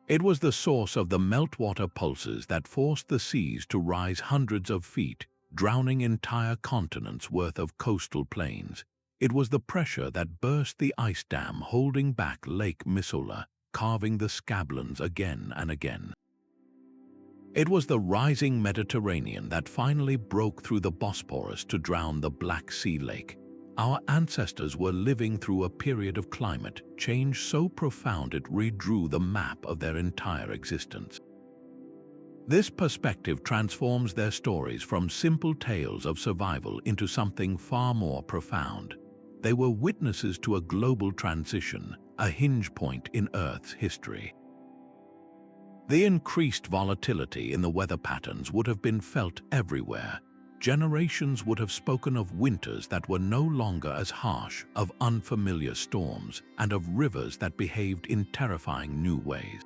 It was the source of the meltwater pulses that forced the seas to rise hundreds of feet, drowning entire continents worth of coastal plains. It was the pressure that burst the ice dam holding back Lake Missoula, carving the scablands again and again. It was the rising Mediterranean that finally broke through the Bosporus to drown the Black Sea Lake. Our ancestors were living through a period of climate change so profound it redrew the map of their entire existence. This perspective transforms their stories from simple tales of survival into something far more profound. They were witnesses to a global transition, a hinge point in Earth's history. The increased volatility in the weather patterns would have been felt everywhere. Generations would have spoken of winters that were no longer as harsh, of unfamiliar storms, and of rivers that behaved in terrifying new ways.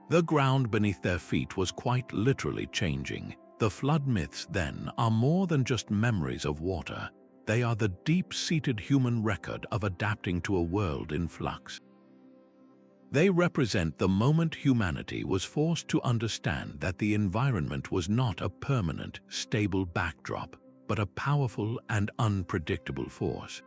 The ground beneath their feet was quite literally changing. The flood myths, then, are more than just memories of water. They are the deep-seated human record of adapting to a world in flux. They represent the moment humanity was forced to understand that the environment was not a permanent, stable backdrop, but a powerful and unpredictable force.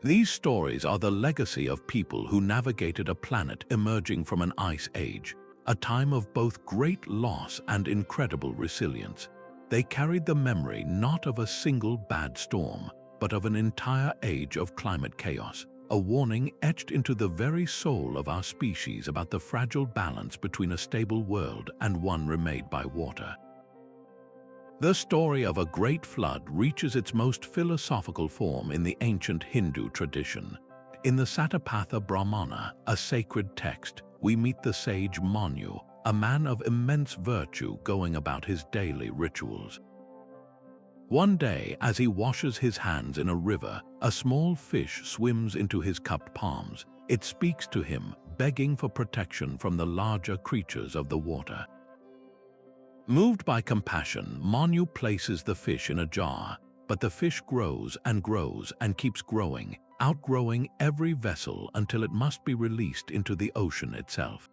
These stories are the legacy of people who navigated a planet emerging from an ice age, a time of both great loss and incredible resilience. They carried the memory not of a single bad storm, but of an entire age of climate chaos, a warning etched into the very soul of our species about the fragile balance between a stable world and one remade by water. The story of a great flood reaches its most philosophical form in the ancient Hindu tradition. In the Satapatha Brahmana, a sacred text, we meet the sage Manu, a man of immense virtue going about his daily rituals. One day, as he washes his hands in a river, a small fish swims into his cupped palms. It speaks to him, begging for protection from the larger creatures of the water. Moved by compassion, Manu places the fish in a jar, but the fish grows and keeps growing. outgrowing every vessel until it must be released into the ocean itself.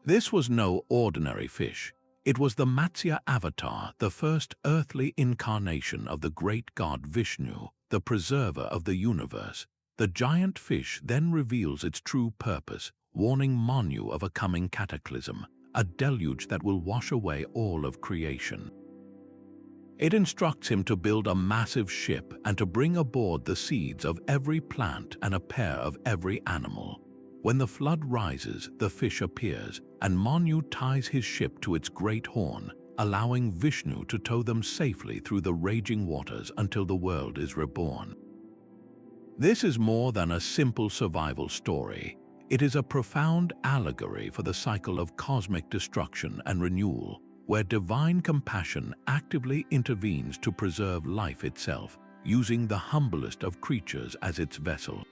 This was no ordinary fish. It was the Matsya avatar, the first earthly incarnation of the great god Vishnu, the preserver of the universe. The giant fish then reveals its true purpose, warning Manu of a coming cataclysm, a deluge that will wash away all of creation. It instructs him to build a massive ship and to bring aboard the seeds of every plant and a pair of every animal. When the flood rises, the fish appears, and Manu ties his ship to its great horn, allowing Vishnu to tow them safely through the raging waters until the world is reborn. This is more than a simple survival story. It is a profound allegory for the cycle of cosmic destruction and renewal, where divine compassion actively intervenes to preserve life itself, using the humblest of creatures as its vessel.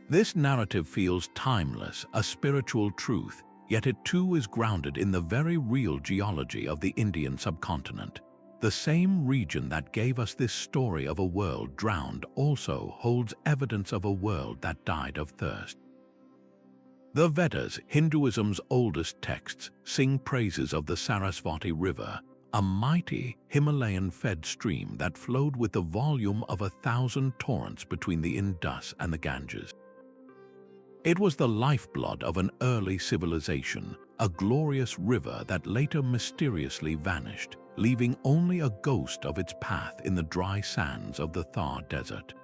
This narrative feels timeless, a spiritual truth, yet it too is grounded in the very real geology of the Indian subcontinent. The same region that gave us this story of a world drowned also holds evidence of a world that died of thirst. The Vedas, Hinduism's oldest texts, sing praises of the Sarasvati River, a mighty Himalayan-fed stream that flowed with the volume of 1,000 torrents between the Indus and the Ganges. It was the lifeblood of an early civilization, a glorious river that later mysteriously vanished, leaving only a ghost of its path in the dry sands of the Thar Desert.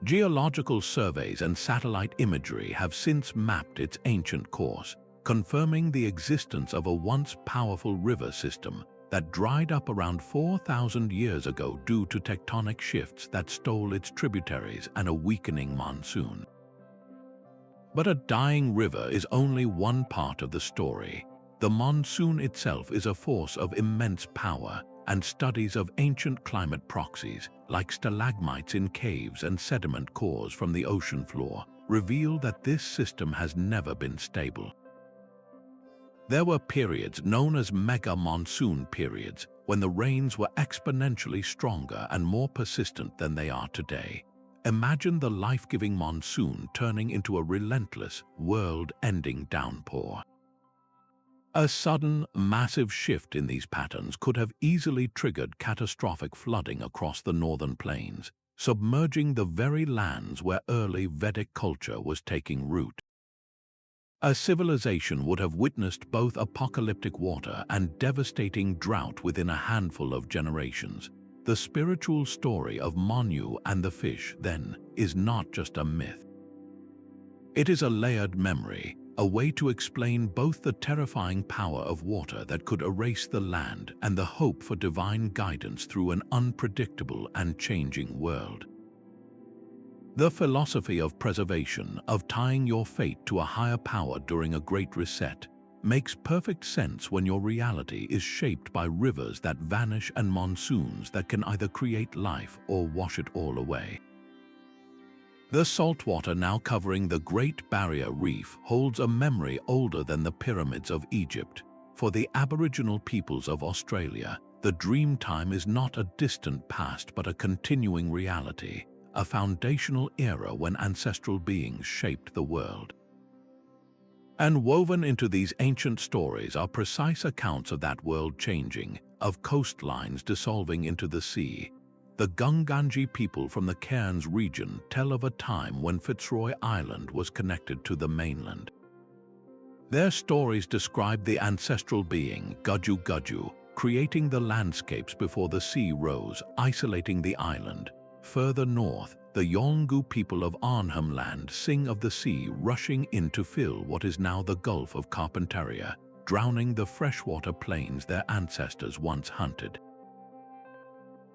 Geological surveys and satellite imagery have since mapped its ancient course, confirming the existence of a once powerful river system that dried up around 4,000 years ago due to tectonic shifts that stole its tributaries and a weakening monsoon. But a dying river is only one part of the story. The monsoon itself is a force of immense power, and studies of ancient climate proxies, like stalagmites in caves and sediment cores from the ocean floor, reveal that this system has never been stable. There were periods known as mega-monsoon periods, when the rains were exponentially stronger and more persistent than they are today. Imagine the life-giving monsoon turning into a relentless, world-ending downpour. A sudden, massive shift in these patterns could have easily triggered catastrophic flooding across the northern plains, submerging the very lands where early Vedic culture was taking root. A civilization would have witnessed both apocalyptic water and devastating drought within a handful of generations. The spiritual story of Manu and the fish, then, is not just a myth. It is a layered memory, a way to explain both the terrifying power of water that could erase the land and the hope for divine guidance through an unpredictable and changing world. The philosophy of preservation, of tying your fate to a higher power during a great reset, makes perfect sense when your reality is shaped by rivers that vanish and monsoons that can either create life or wash it all away. The saltwater now covering the Great Barrier Reef holds a memory older than the pyramids of Egypt. For the Aboriginal peoples of Australia, the dream time is not a distant past but a continuing reality, a foundational era when ancestral beings shaped the world. And woven into these ancient stories are precise accounts of that world changing, of coastlines dissolving into the sea. The Gunganji people from the Cairns region tell of a time when Fitzroy Island was connected to the mainland. Their stories describe the ancestral being, Gudju Gudju, creating the landscapes before the sea rose, isolating the island. Further north, the Yolngu people of Arnhem Land sing of the sea rushing in to fill what is now the Gulf of Carpentaria, drowning the freshwater plains their ancestors once hunted.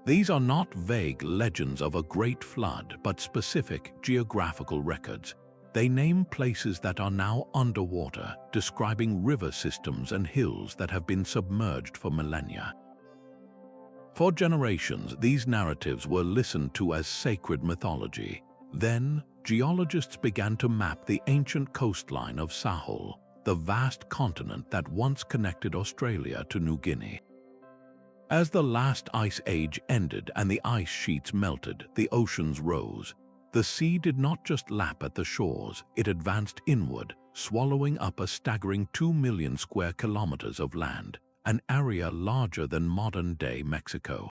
These are not vague legends of a great flood, but specific geographical records. They name places that are now underwater, describing river systems and hills that have been submerged for millennia. For generations, these narratives were listened to as sacred mythology. Then, geologists began to map the ancient coastline of Sahul, the vast continent that once connected Australia to New Guinea. As the last ice age ended and the ice sheets melted, the oceans rose. The sea did not just lap at the shores, it advanced inward, swallowing up a staggering 2 million square kilometers of land, an area larger than modern-day Mexico.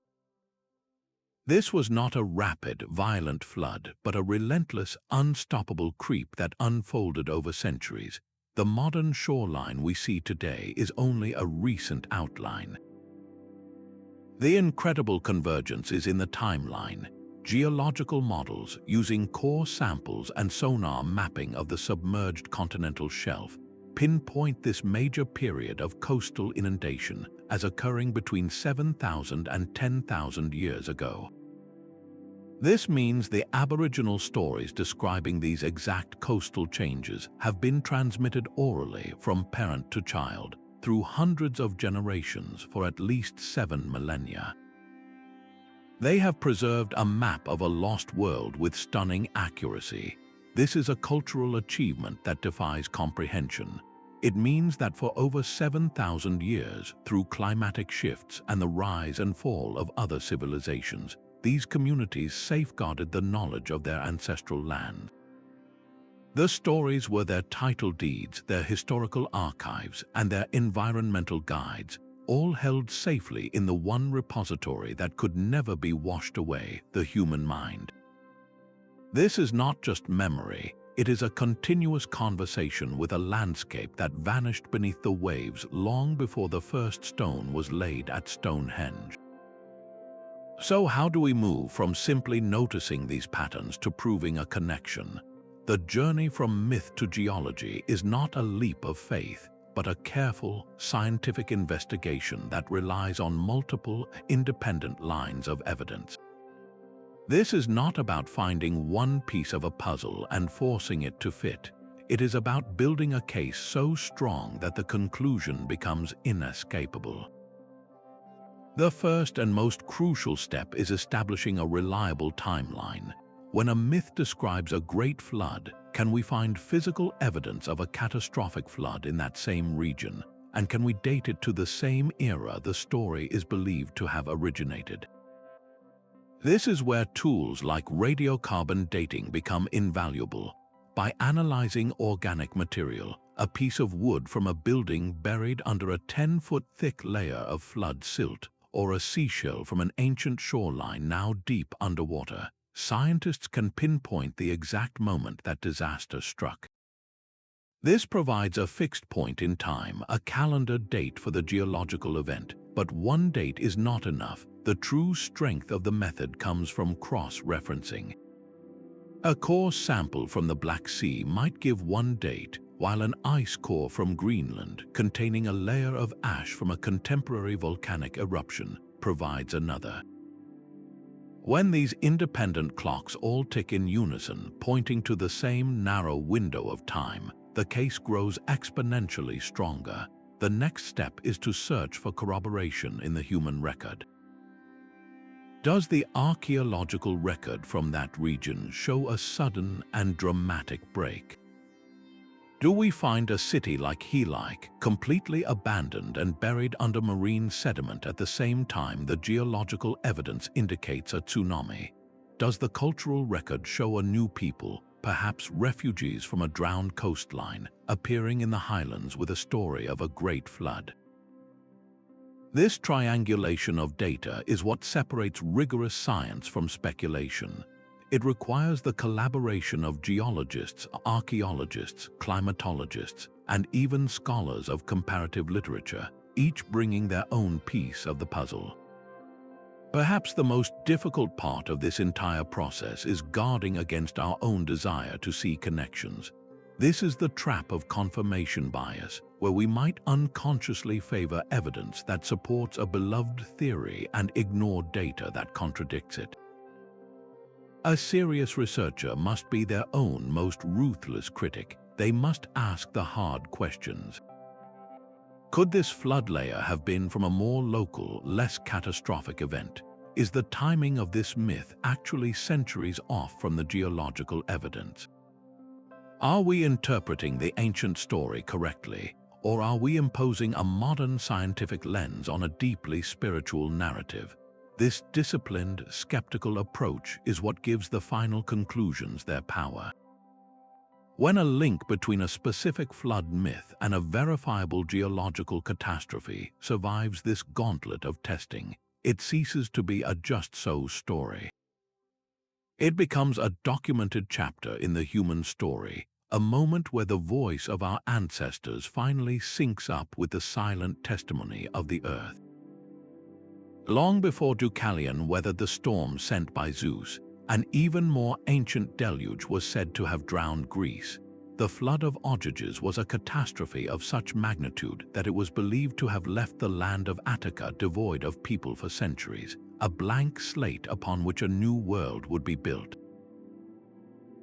This was not a rapid, violent flood, but a relentless, unstoppable creep that unfolded over centuries. The modern shoreline we see today is only a recent outline. The incredible convergence is in the timeline. Geological models using core samples and sonar mapping of the submerged continental shelf pinpoint this major period of coastal inundation as occurring between 7,000 and 10,000 years ago. This means the Aboriginal stories describing these exact coastal changes have been transmitted orally from parent to child through hundreds of generations for at least 7 millennia. They have preserved a map of a lost world with stunning accuracy. This is a cultural achievement that defies comprehension. It means that for over 7,000 years, through climatic shifts and the rise and fall of other civilizations, these communities safeguarded the knowledge of their ancestral land. The stories were their title deeds, their historical archives, and their environmental guides, all held safely in the one repository that could never be washed away, the human mind. This is not just memory, it is a continuous conversation with a landscape that vanished beneath the waves long before the first stone was laid at Stonehenge. So how do we move from simply noticing these patterns to proving a connection? The journey from myth to geology is not a leap of faith, but a careful, scientific investigation that relies on multiple, independent lines of evidence. This is not about finding one piece of a puzzle and forcing it to fit. It is about building a case so strong that the conclusion becomes inescapable. The first and most crucial step is establishing a reliable timeline. When a myth describes a great flood, can we find physical evidence of a catastrophic flood in that same region? And can we date it to the same era the story is believed to have originated? This is where tools like radiocarbon dating become invaluable. By analyzing organic material, a piece of wood from a building buried under a 10-foot thick layer of flood silt, or a seashell from an ancient shoreline now deep underwater, scientists can pinpoint the exact moment that disaster struck. This provides a fixed point in time, a calendar date for the geological event, but one date is not enough. The true strength of the method comes from cross-referencing. A core sample from the Black Sea might give one date, while an ice core from Greenland, containing a layer of ash from a contemporary volcanic eruption, provides another. When these independent clocks all tick in unison, pointing to the same narrow window of time, the case grows exponentially stronger. The next step is to search for corroboration in the human record. Does the archaeological record from that region show a sudden and dramatic break? Do we find a city like Helike, completely abandoned and buried under marine sediment at the same time the geological evidence indicates a tsunami? Does the cultural record show a new people, perhaps refugees from a drowned coastline, appearing in the highlands with a story of a great flood? This triangulation of data is what separates rigorous science from speculation. It requires the collaboration of geologists, archaeologists, climatologists, and even scholars of comparative literature, each bringing their own piece of the puzzle. Perhaps the most difficult part of this entire process is guarding against our own desire to see connections. This is the trap of confirmation bias, where we might unconsciously favor evidence that supports a beloved theory and ignore data that contradicts it. A serious researcher must be their own most ruthless critic. They must ask the hard questions. Could this flood layer have been from a more local, less catastrophic event? Is the timing of this myth actually centuries off from the geological evidence? Are we interpreting the ancient story correctly, or are we imposing a modern scientific lens on a deeply spiritual narrative? This disciplined, skeptical approach is what gives the final conclusions their power. When a link between a specific flood myth and a verifiable geological catastrophe survives this gauntlet of testing, it ceases to be a just-so story. It becomes a documented chapter in the human story, a moment where the voice of our ancestors finally syncs up with the silent testimony of the earth. Long before Deucalion weathered the storm sent by Zeus, an even more ancient deluge was said to have drowned Greece. The flood of Oasis was a catastrophe of such magnitude that it was believed to have left the land of Attica devoid of people for centuries, a blank slate upon which a new world would be built.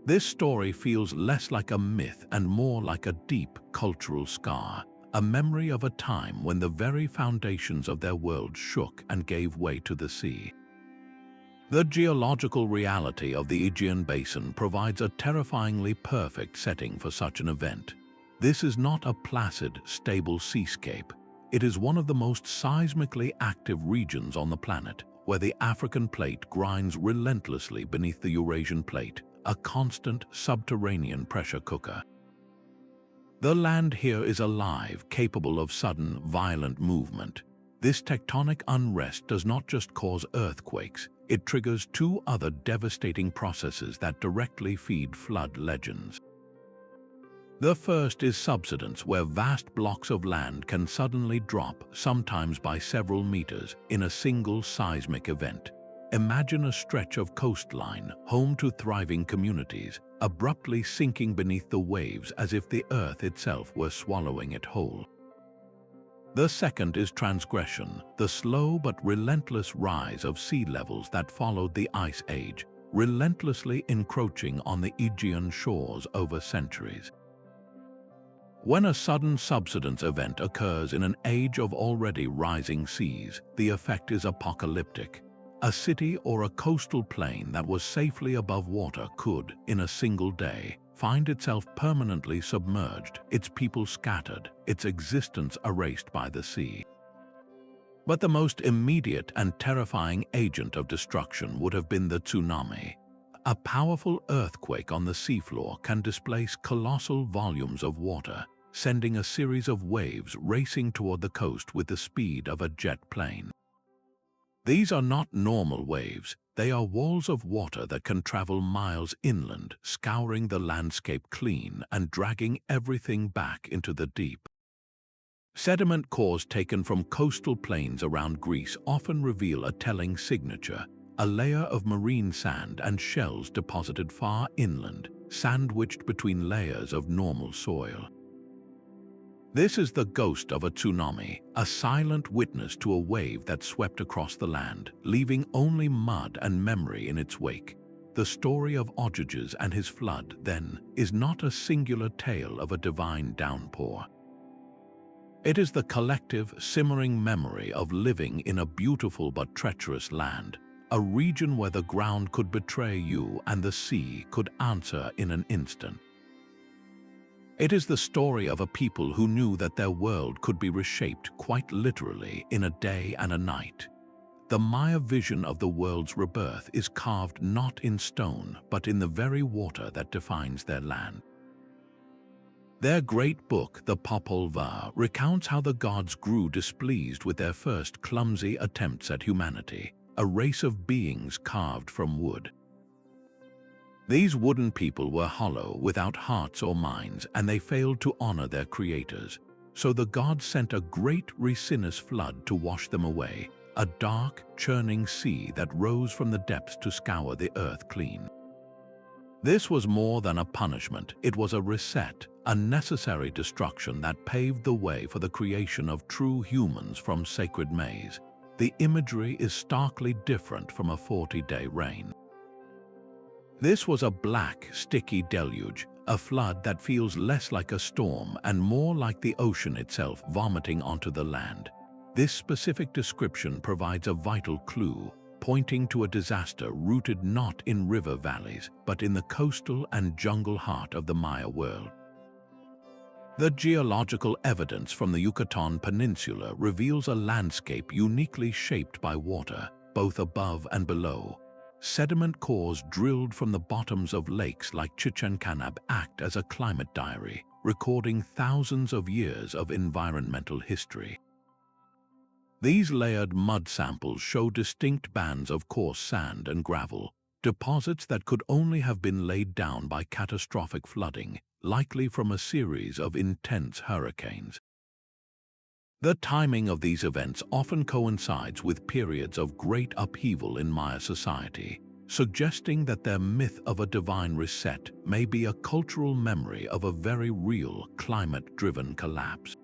This story feels less like a myth and more like a deep cultural scar, a memory of a time when the very foundations of their world shook and gave way to the sea. The geological reality of the Iojian Basin provides a terrifyingly perfect setting for such an event. This is not a placid, stable seascape. It is one of the most seismically active regions on the planet, where the African plate grinds relentlessly beneath the Eurasian plate, a constant subterranean pressure cooker. The land here is alive, capable of sudden, violent movement. This tectonic unrest does not just cause earthquakes, it triggers two other devastating processes that directly feed flood legends. The first is subsidence, where vast blocks of land can suddenly drop, sometimes by several meters, in a single seismic event. Imagine a stretch of coastline, home to thriving communities, abruptly sinking beneath the waves as if the earth itself were swallowing it whole. The second is transgression, the slow but relentless rise of sea levels that followed the Ice Age, relentlessly encroaching on the Aegean shores over centuries. When a sudden subsidence event occurs in an age of already rising seas, the effect is apocalyptic. A city or a coastal plain that was safely above water could, in a single day, find itself permanently submerged, its people scattered, its existence erased by the sea. But the most immediate and terrifying agent of destruction would have been the tsunami. A powerful earthquake on the seafloor can displace colossal volumes of water, sending a series of waves racing toward the coast with the speed of a jet plane. These are not normal waves, they are walls of water that can travel miles inland, scouring the landscape clean and dragging everything back into the deep. Sediment cores taken from coastal plains around Greece often reveal a telling signature, a layer of marine sand and shells deposited far inland, sandwiched between layers of normal soil. This is the ghost of a tsunami, a silent witness to a wave that swept across the land, leaving only mud and memory in its wake. The story of Oasis and his flood, then, is not a singular tale of a divine downpour. It is the collective, simmering memory of living in a beautiful but treacherous land, a region where the ground could betray you and the sea could answer in an instant. It is the story of a people who knew that their world could be reshaped quite literally in a day and a night. The Maya vision of the world's rebirth is carved not in stone, but in the very water that defines their land. Their great book, the Popol Vuh, recounts how the gods grew displeased with their first clumsy attempts at humanity, a race of beings carved from wood. These wooden people were hollow, without hearts or minds, and they failed to honor their creators. So the gods sent a great resinous flood to wash them away, a dark, churning sea that rose from the depths to scour the earth clean. This was more than a punishment, it was a reset, a necessary destruction that paved the way for the creation of true humans from sacred maize. The imagery is starkly different from a 40-day rain. This was a black, sticky deluge, a flood that feels less like a storm and more like the ocean itself vomiting onto the land. This specific description provides a vital clue, pointing to a disaster rooted not in river valleys, but in the coastal and jungle heart of the Maya world. The geological evidence from the Yucatan Peninsula reveals a landscape uniquely shaped by water, both above and below. Sediment cores drilled from the bottoms of lakes like Chichen Canab act as a climate diary, recording thousands of years of environmental history. These layered mud samples show distinct bands of coarse sand and gravel, deposits that could only have been laid down by catastrophic flooding, likely from a series of intense hurricanes. The timing of these events often coincides with periods of great upheaval in Maya society, suggesting that their myth of a divine reset may be a cultural memory of a very real climate-driven collapse.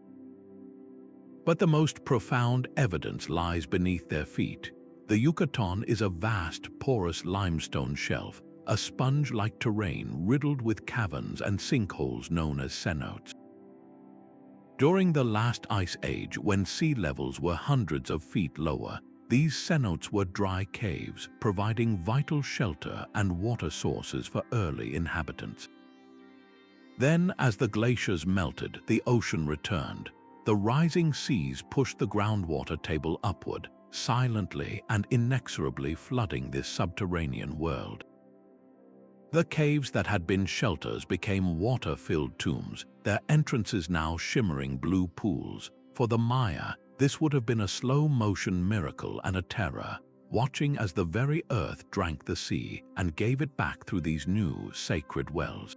But the most profound evidence lies beneath their feet. The Yucatan is a vast, porous limestone shelf, a sponge-like terrain riddled with caverns and sinkholes known as cenotes. During the last ice age, when sea levels were hundreds of feet lower, these cenotes were dry caves, providing vital shelter and water sources for early inhabitants. Then, as the glaciers melted, the ocean returned. The rising seas pushed the groundwater table upward, silently and inexorably flooding this subterranean world. The caves that had been shelters became water-filled tombs, their entrances now shimmering blue pools. For the Maya, this would have been a slow-motion miracle and a terror, watching as the very earth drank the sea and gave it back through these new sacred wells.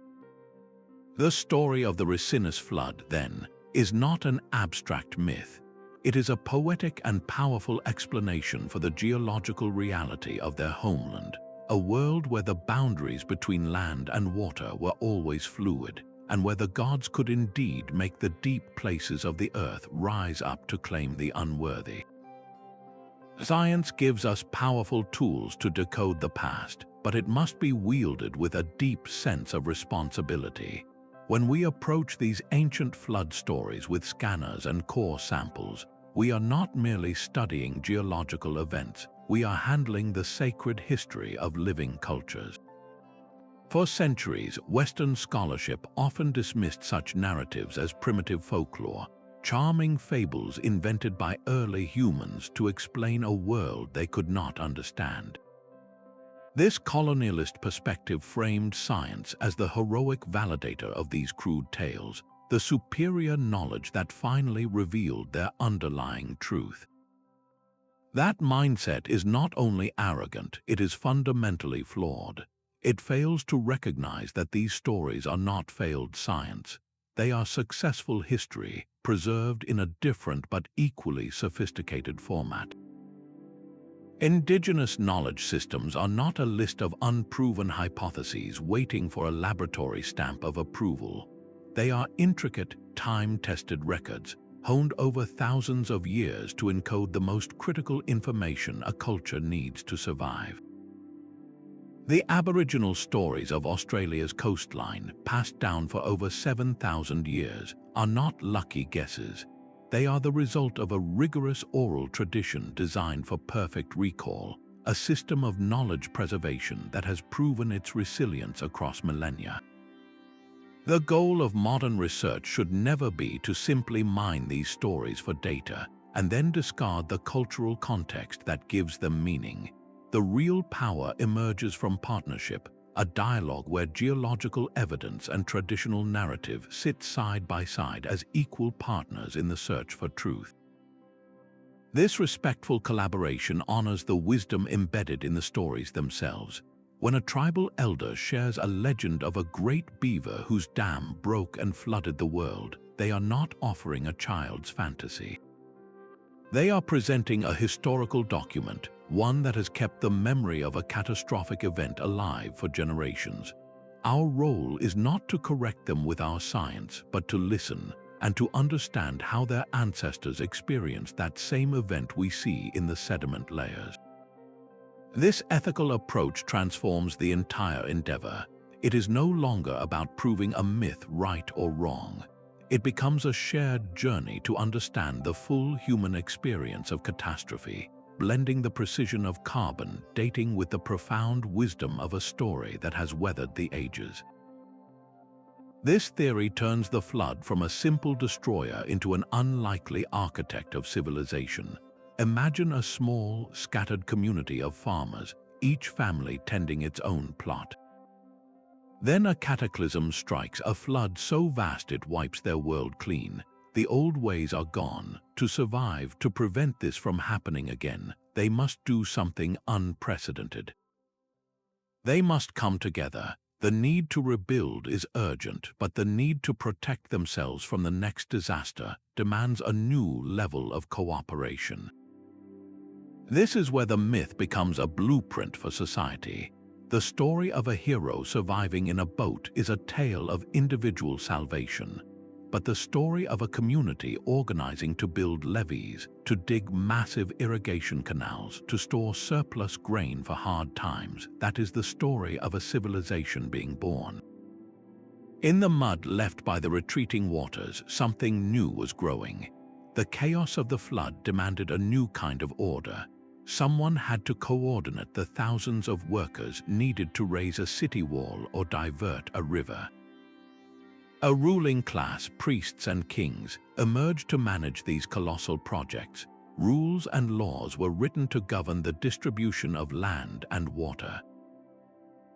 The story of the Ricinus flood, then, is not an abstract myth. It is a poetic and powerful explanation for the geological reality of their homeland, a world where the boundaries between land and water were always fluid, and where the gods could indeed make the deep places of the earth rise up to claim the unworthy. Science gives us powerful tools to decode the past, but it must be wielded with a deep sense of responsibility. When we approach these ancient flood stories with scanners and core samples, we are not merely studying geological events, we are handling the sacred history of living cultures. For centuries, Western scholarship often dismissed such narratives as primitive folklore, charming fables invented by early humans to explain a world they could not understand. This colonialist perspective framed science as the heroic validator of these crude tales, the superior knowledge that finally revealed their underlying truth. That mindset is not only arrogant, it is fundamentally flawed. It fails to recognize that these stories are not failed science. They are successful history, preserved in a different but equally sophisticated format. Indigenous knowledge systems are not a list of unproven hypotheses waiting for a laboratory stamp of approval. They are intricate, time-tested records, honed over thousands of years to encode the most critical information a culture needs to survive. The Aboriginal stories of Australia's coastline, passed down for over 7,000 years, are not lucky guesses. They are the result of a rigorous oral tradition designed for perfect recall, a system of knowledge preservation that has proven its resilience across millennia. The goal of modern research should never be to simply mine these stories for data and then discard the cultural context that gives them meaning. The real power emerges from partnership, a dialogue where geological evidence and traditional narrative sit side by side as equal partners in the search for truth. This respectful collaboration honors the wisdom embedded in the stories themselves. When a tribal elder shares a legend of a great beaver whose dam broke and flooded the world, they are not offering a child's fantasy. They are presenting a historical document, one that has kept the memory of a catastrophic event alive for generations. Our role is not to correct them with our science, but to listen and to understand how their ancestors experienced that same event we see in the sediment layers. This ethical approach transforms the entire endeavor. It is no longer about proving a myth right or wrong. It becomes a shared journey to understand the full human experience of catastrophe, blending the precision of carbon dating with the profound wisdom of a story that has weathered the ages. This theory turns the flood from a simple destroyer into an unlikely architect of civilization. Imagine a small, scattered community of farmers, each family tending its own plot. Then a cataclysm strikes, a flood so vast it wipes their world clean. The old ways are gone. To survive, to prevent this from happening again, they must do something unprecedented. They must come together. The need to rebuild is urgent, but the need to protect themselves from the next disaster demands a new level of cooperation. This is where the myth becomes a blueprint for society. The story of a hero surviving in a boat is a tale of individual salvation, but the story of a community organizing to build levees, to dig massive irrigation canals, to store surplus grain for hard times, that is the story of a civilization being born. In the mud left by the retreating waters, something new was growing. The chaos of the flood demanded a new kind of order. Someone had to coordinate the thousands of workers needed to raise a city wall or divert a river. A ruling class, priests and kings, emerged to manage these colossal projects. Rules and laws were written to govern the distribution of land and water.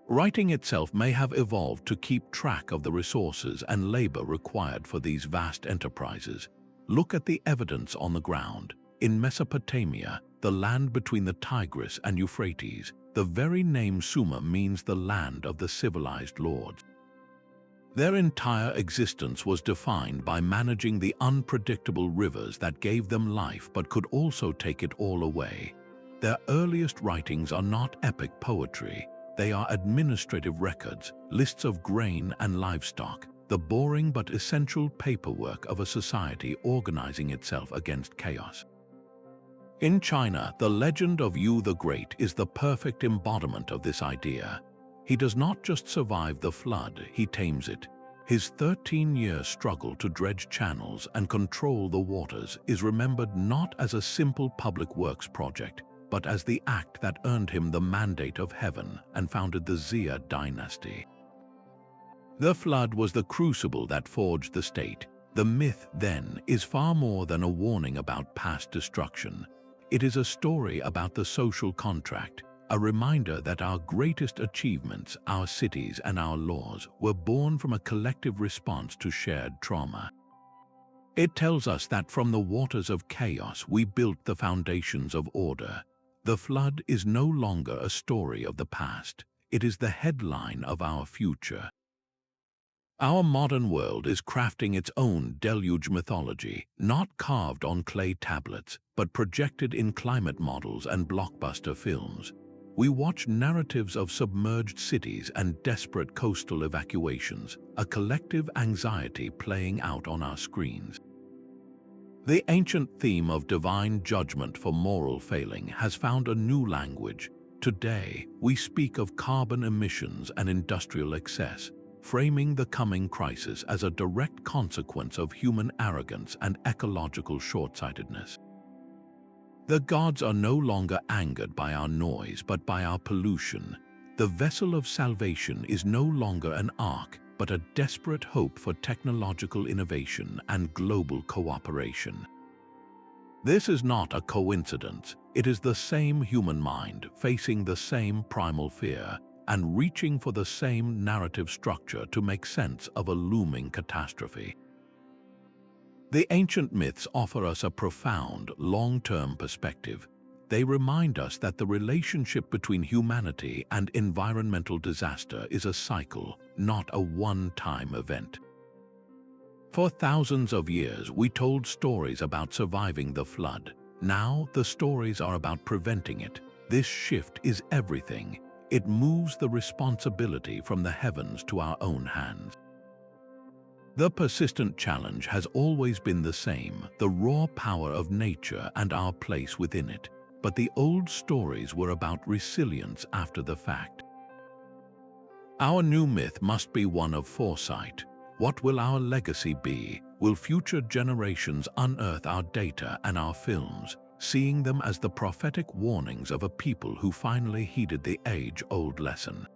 Writing itself may have evolved to keep track of the resources and labor required for these vast enterprises. Look at the evidence on the ground. In Mesopotamia, the land between the Tigris and Euphrates, the very name Sumer means the land of the civilized lords. Their entire existence was defined by managing the unpredictable rivers that gave them life but could also take it all away. Their earliest writings are not epic poetry. They are administrative records, lists of grain and livestock, the boring but essential paperwork of a society organizing itself against chaos. In China, the legend of Yu the Great is the perfect embodiment of this idea. He does not just survive the flood, he tames it. His 13-year struggle to dredge channels and control the waters is remembered not as a simple public works project, but as the act that earned him the mandate of heaven and founded the Xia dynasty. The flood was the crucible that forged the state. The myth, then, is far more than a warning about past destruction. It is a story about the social contract, a reminder that our greatest achievements, our cities and our laws, were born from a collective response to shared trauma. It tells us that from the waters of chaos we built the foundations of order. The flood is no longer a story of the past. It is the headline of our future. Our modern world is crafting its own deluge mythology, not carved on clay tablets, but projected in climate models and blockbuster films. We watch narratives of submerged cities and desperate coastal evacuations, a collective anxiety playing out on our screens. The ancient theme of divine judgment for moral failing has found a new language. Today, we speak of carbon emissions and industrial excess, framing the coming crisis as a direct consequence of human arrogance and ecological short-sightedness. The gods are no longer angered by our noise but by our pollution. The vessel of salvation is no longer an ark but a desperate hope for technological innovation and global cooperation. This is not a coincidence. It is the same human mind facing the same primal fear and reaching for the same narrative structure to make sense of a looming catastrophe. The ancient myths offer us a profound, long-term perspective. They remind us that the relationship between humanity and environmental disaster is a cycle, not a one-time event. For thousands of years, we told stories about surviving the flood. Now, the stories are about preventing it. This shift is everything. It moves the responsibility from the heavens to our own hands. The persistent challenge has always been the same, the raw power of nature and our place within it. But the old stories were about resilience after the fact. Our new myth must be one of foresight. What will our legacy be? Will future generations unearth our data and our films, seeing them as the prophetic warnings of a people who finally heeded the age-old lesson?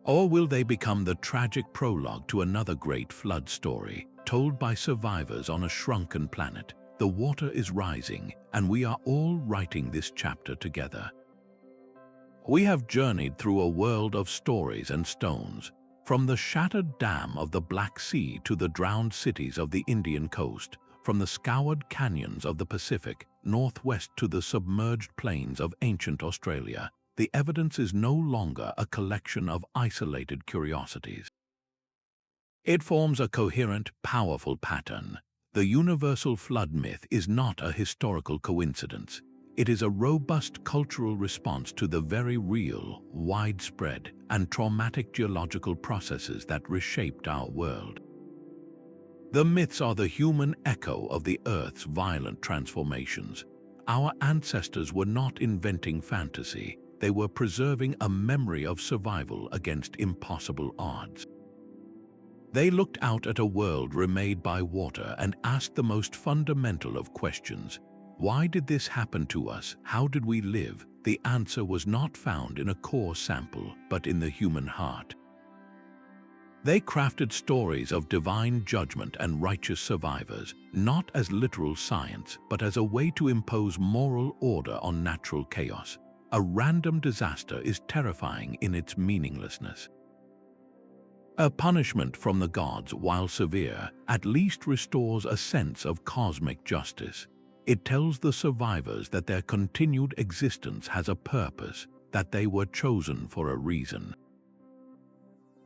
Or will they become the tragic prologue to another great flood story, told by survivors on a shrunken planet? The water is rising, and we are all writing this chapter together. We have journeyed through a world of stories and stones, from the shattered dam of the Black Sea to the drowned cities of the Indian coast, from the scoured canyons of the Pacific Northwest to the submerged plains of ancient Australia. The evidence is no longer a collection of isolated curiosities. It forms a coherent, powerful pattern. The universal flood myth is not a historical coincidence. It is a robust cultural response to the very real, widespread, and traumatic geological processes that reshaped our world. The myths are the human echo of the Earth's violent transformations. Our ancestors were not inventing fantasy. They were preserving a memory of survival against impossible odds. They looked out at a world remade by water and asked the most fundamental of questions. Why did this happen to us? How did we live? The answer was not found in a core sample, but in the human heart. They crafted stories of divine judgment and righteous survivors, not as literal science, but as a way to impose moral order on natural chaos. A random disaster is terrifying in its meaninglessness. A punishment from the gods, while severe, at least restores a sense of cosmic justice. It tells the survivors that their continued existence has a purpose, that they were chosen for a reason.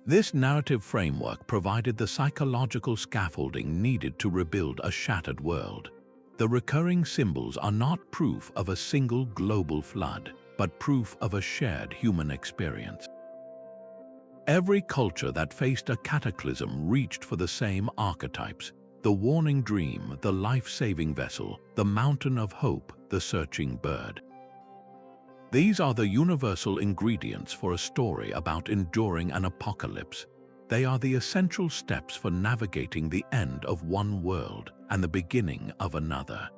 This narrative framework provided the psychological scaffolding needed to rebuild a shattered world. The recurring symbols are not proof of a single global flood, but proof of a shared human experience. Every culture that faced a cataclysm reached for the same archetypes: the warning dream, the life-saving vessel, the mountain of hope, the searching bird. These are the universal ingredients for a story about enduring an apocalypse. They are the essential steps for navigating the end of one world and the beginning of another.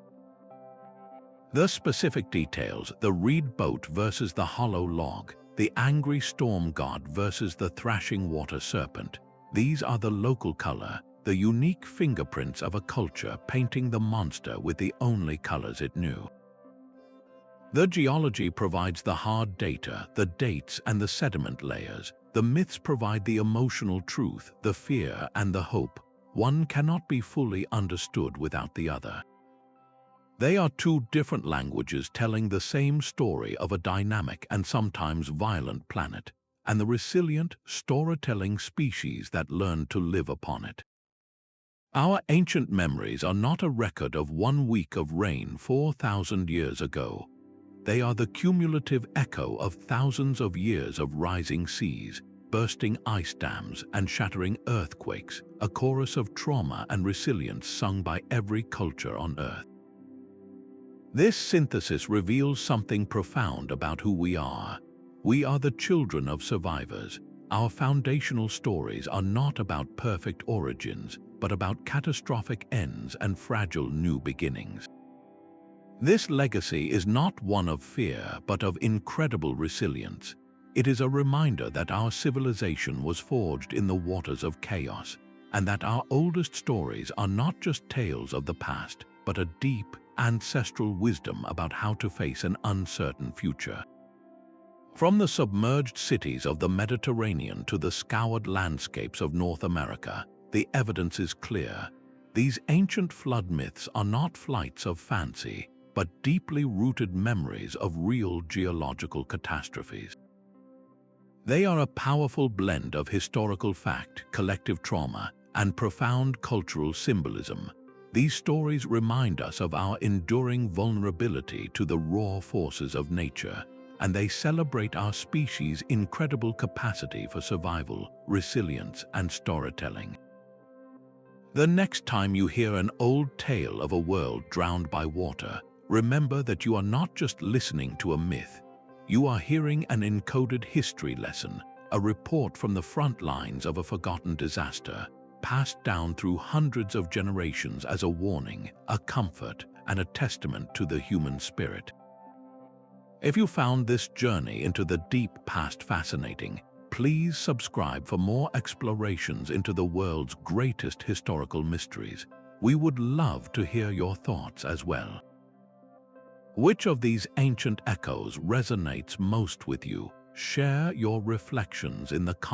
The specific details, the reed boat versus the hollow log, the angry storm god versus the thrashing water serpent, these are the local color, the unique fingerprints of a culture painting the monster with the only colors it knew. The geology provides the hard data, the dates and the sediment layers. The myths provide the emotional truth, the fear and the hope. One cannot be fully understood without the other. They are two different languages telling the same story of a dynamic and sometimes violent planet, and the resilient, storytelling species that learned to live upon it. Our ancient memories are not a record of 1 week of rain 4,000 years ago. They are the cumulative echo of thousands of years of rising seas, bursting ice dams, and shattering earthquakes, a chorus of trauma and resilience sung by every culture on Earth. This synthesis reveals something profound about who we are. We are the children of survivors. Our foundational stories are not about perfect origins, but about catastrophic ends and fragile new beginnings. This legacy is not one of fear, but of incredible resilience. It is a reminder that our civilization was forged in the waters of chaos, and that our oldest stories are not just tales of the past, but a deep, ancestral wisdom about how to face an uncertain future. From the submerged cities of the Mediterranean to the scoured landscapes of North America, the evidence is clear. These ancient flood myths are not flights of fancy, but deeply rooted memories of real geological catastrophes. They are a powerful blend of historical fact, collective trauma, and profound cultural symbolism. These stories remind us of our enduring vulnerability to the raw forces of nature, and they celebrate our species' incredible capacity for survival, resilience, and storytelling. The next time you hear an old tale of a world drowned by water, remember that you are not just listening to a myth. You are hearing an encoded history lesson, a report from the front lines of a forgotten disaster, passed down through hundreds of generations as a warning, a comfort, and a testament to the human spirit. If you found this journey into the deep past fascinating, Please subscribe for more explorations into the world's greatest historical mysteries. We would love to hear your thoughts as well. Which of these ancient echoes resonates most with you? Share your reflections in the comments.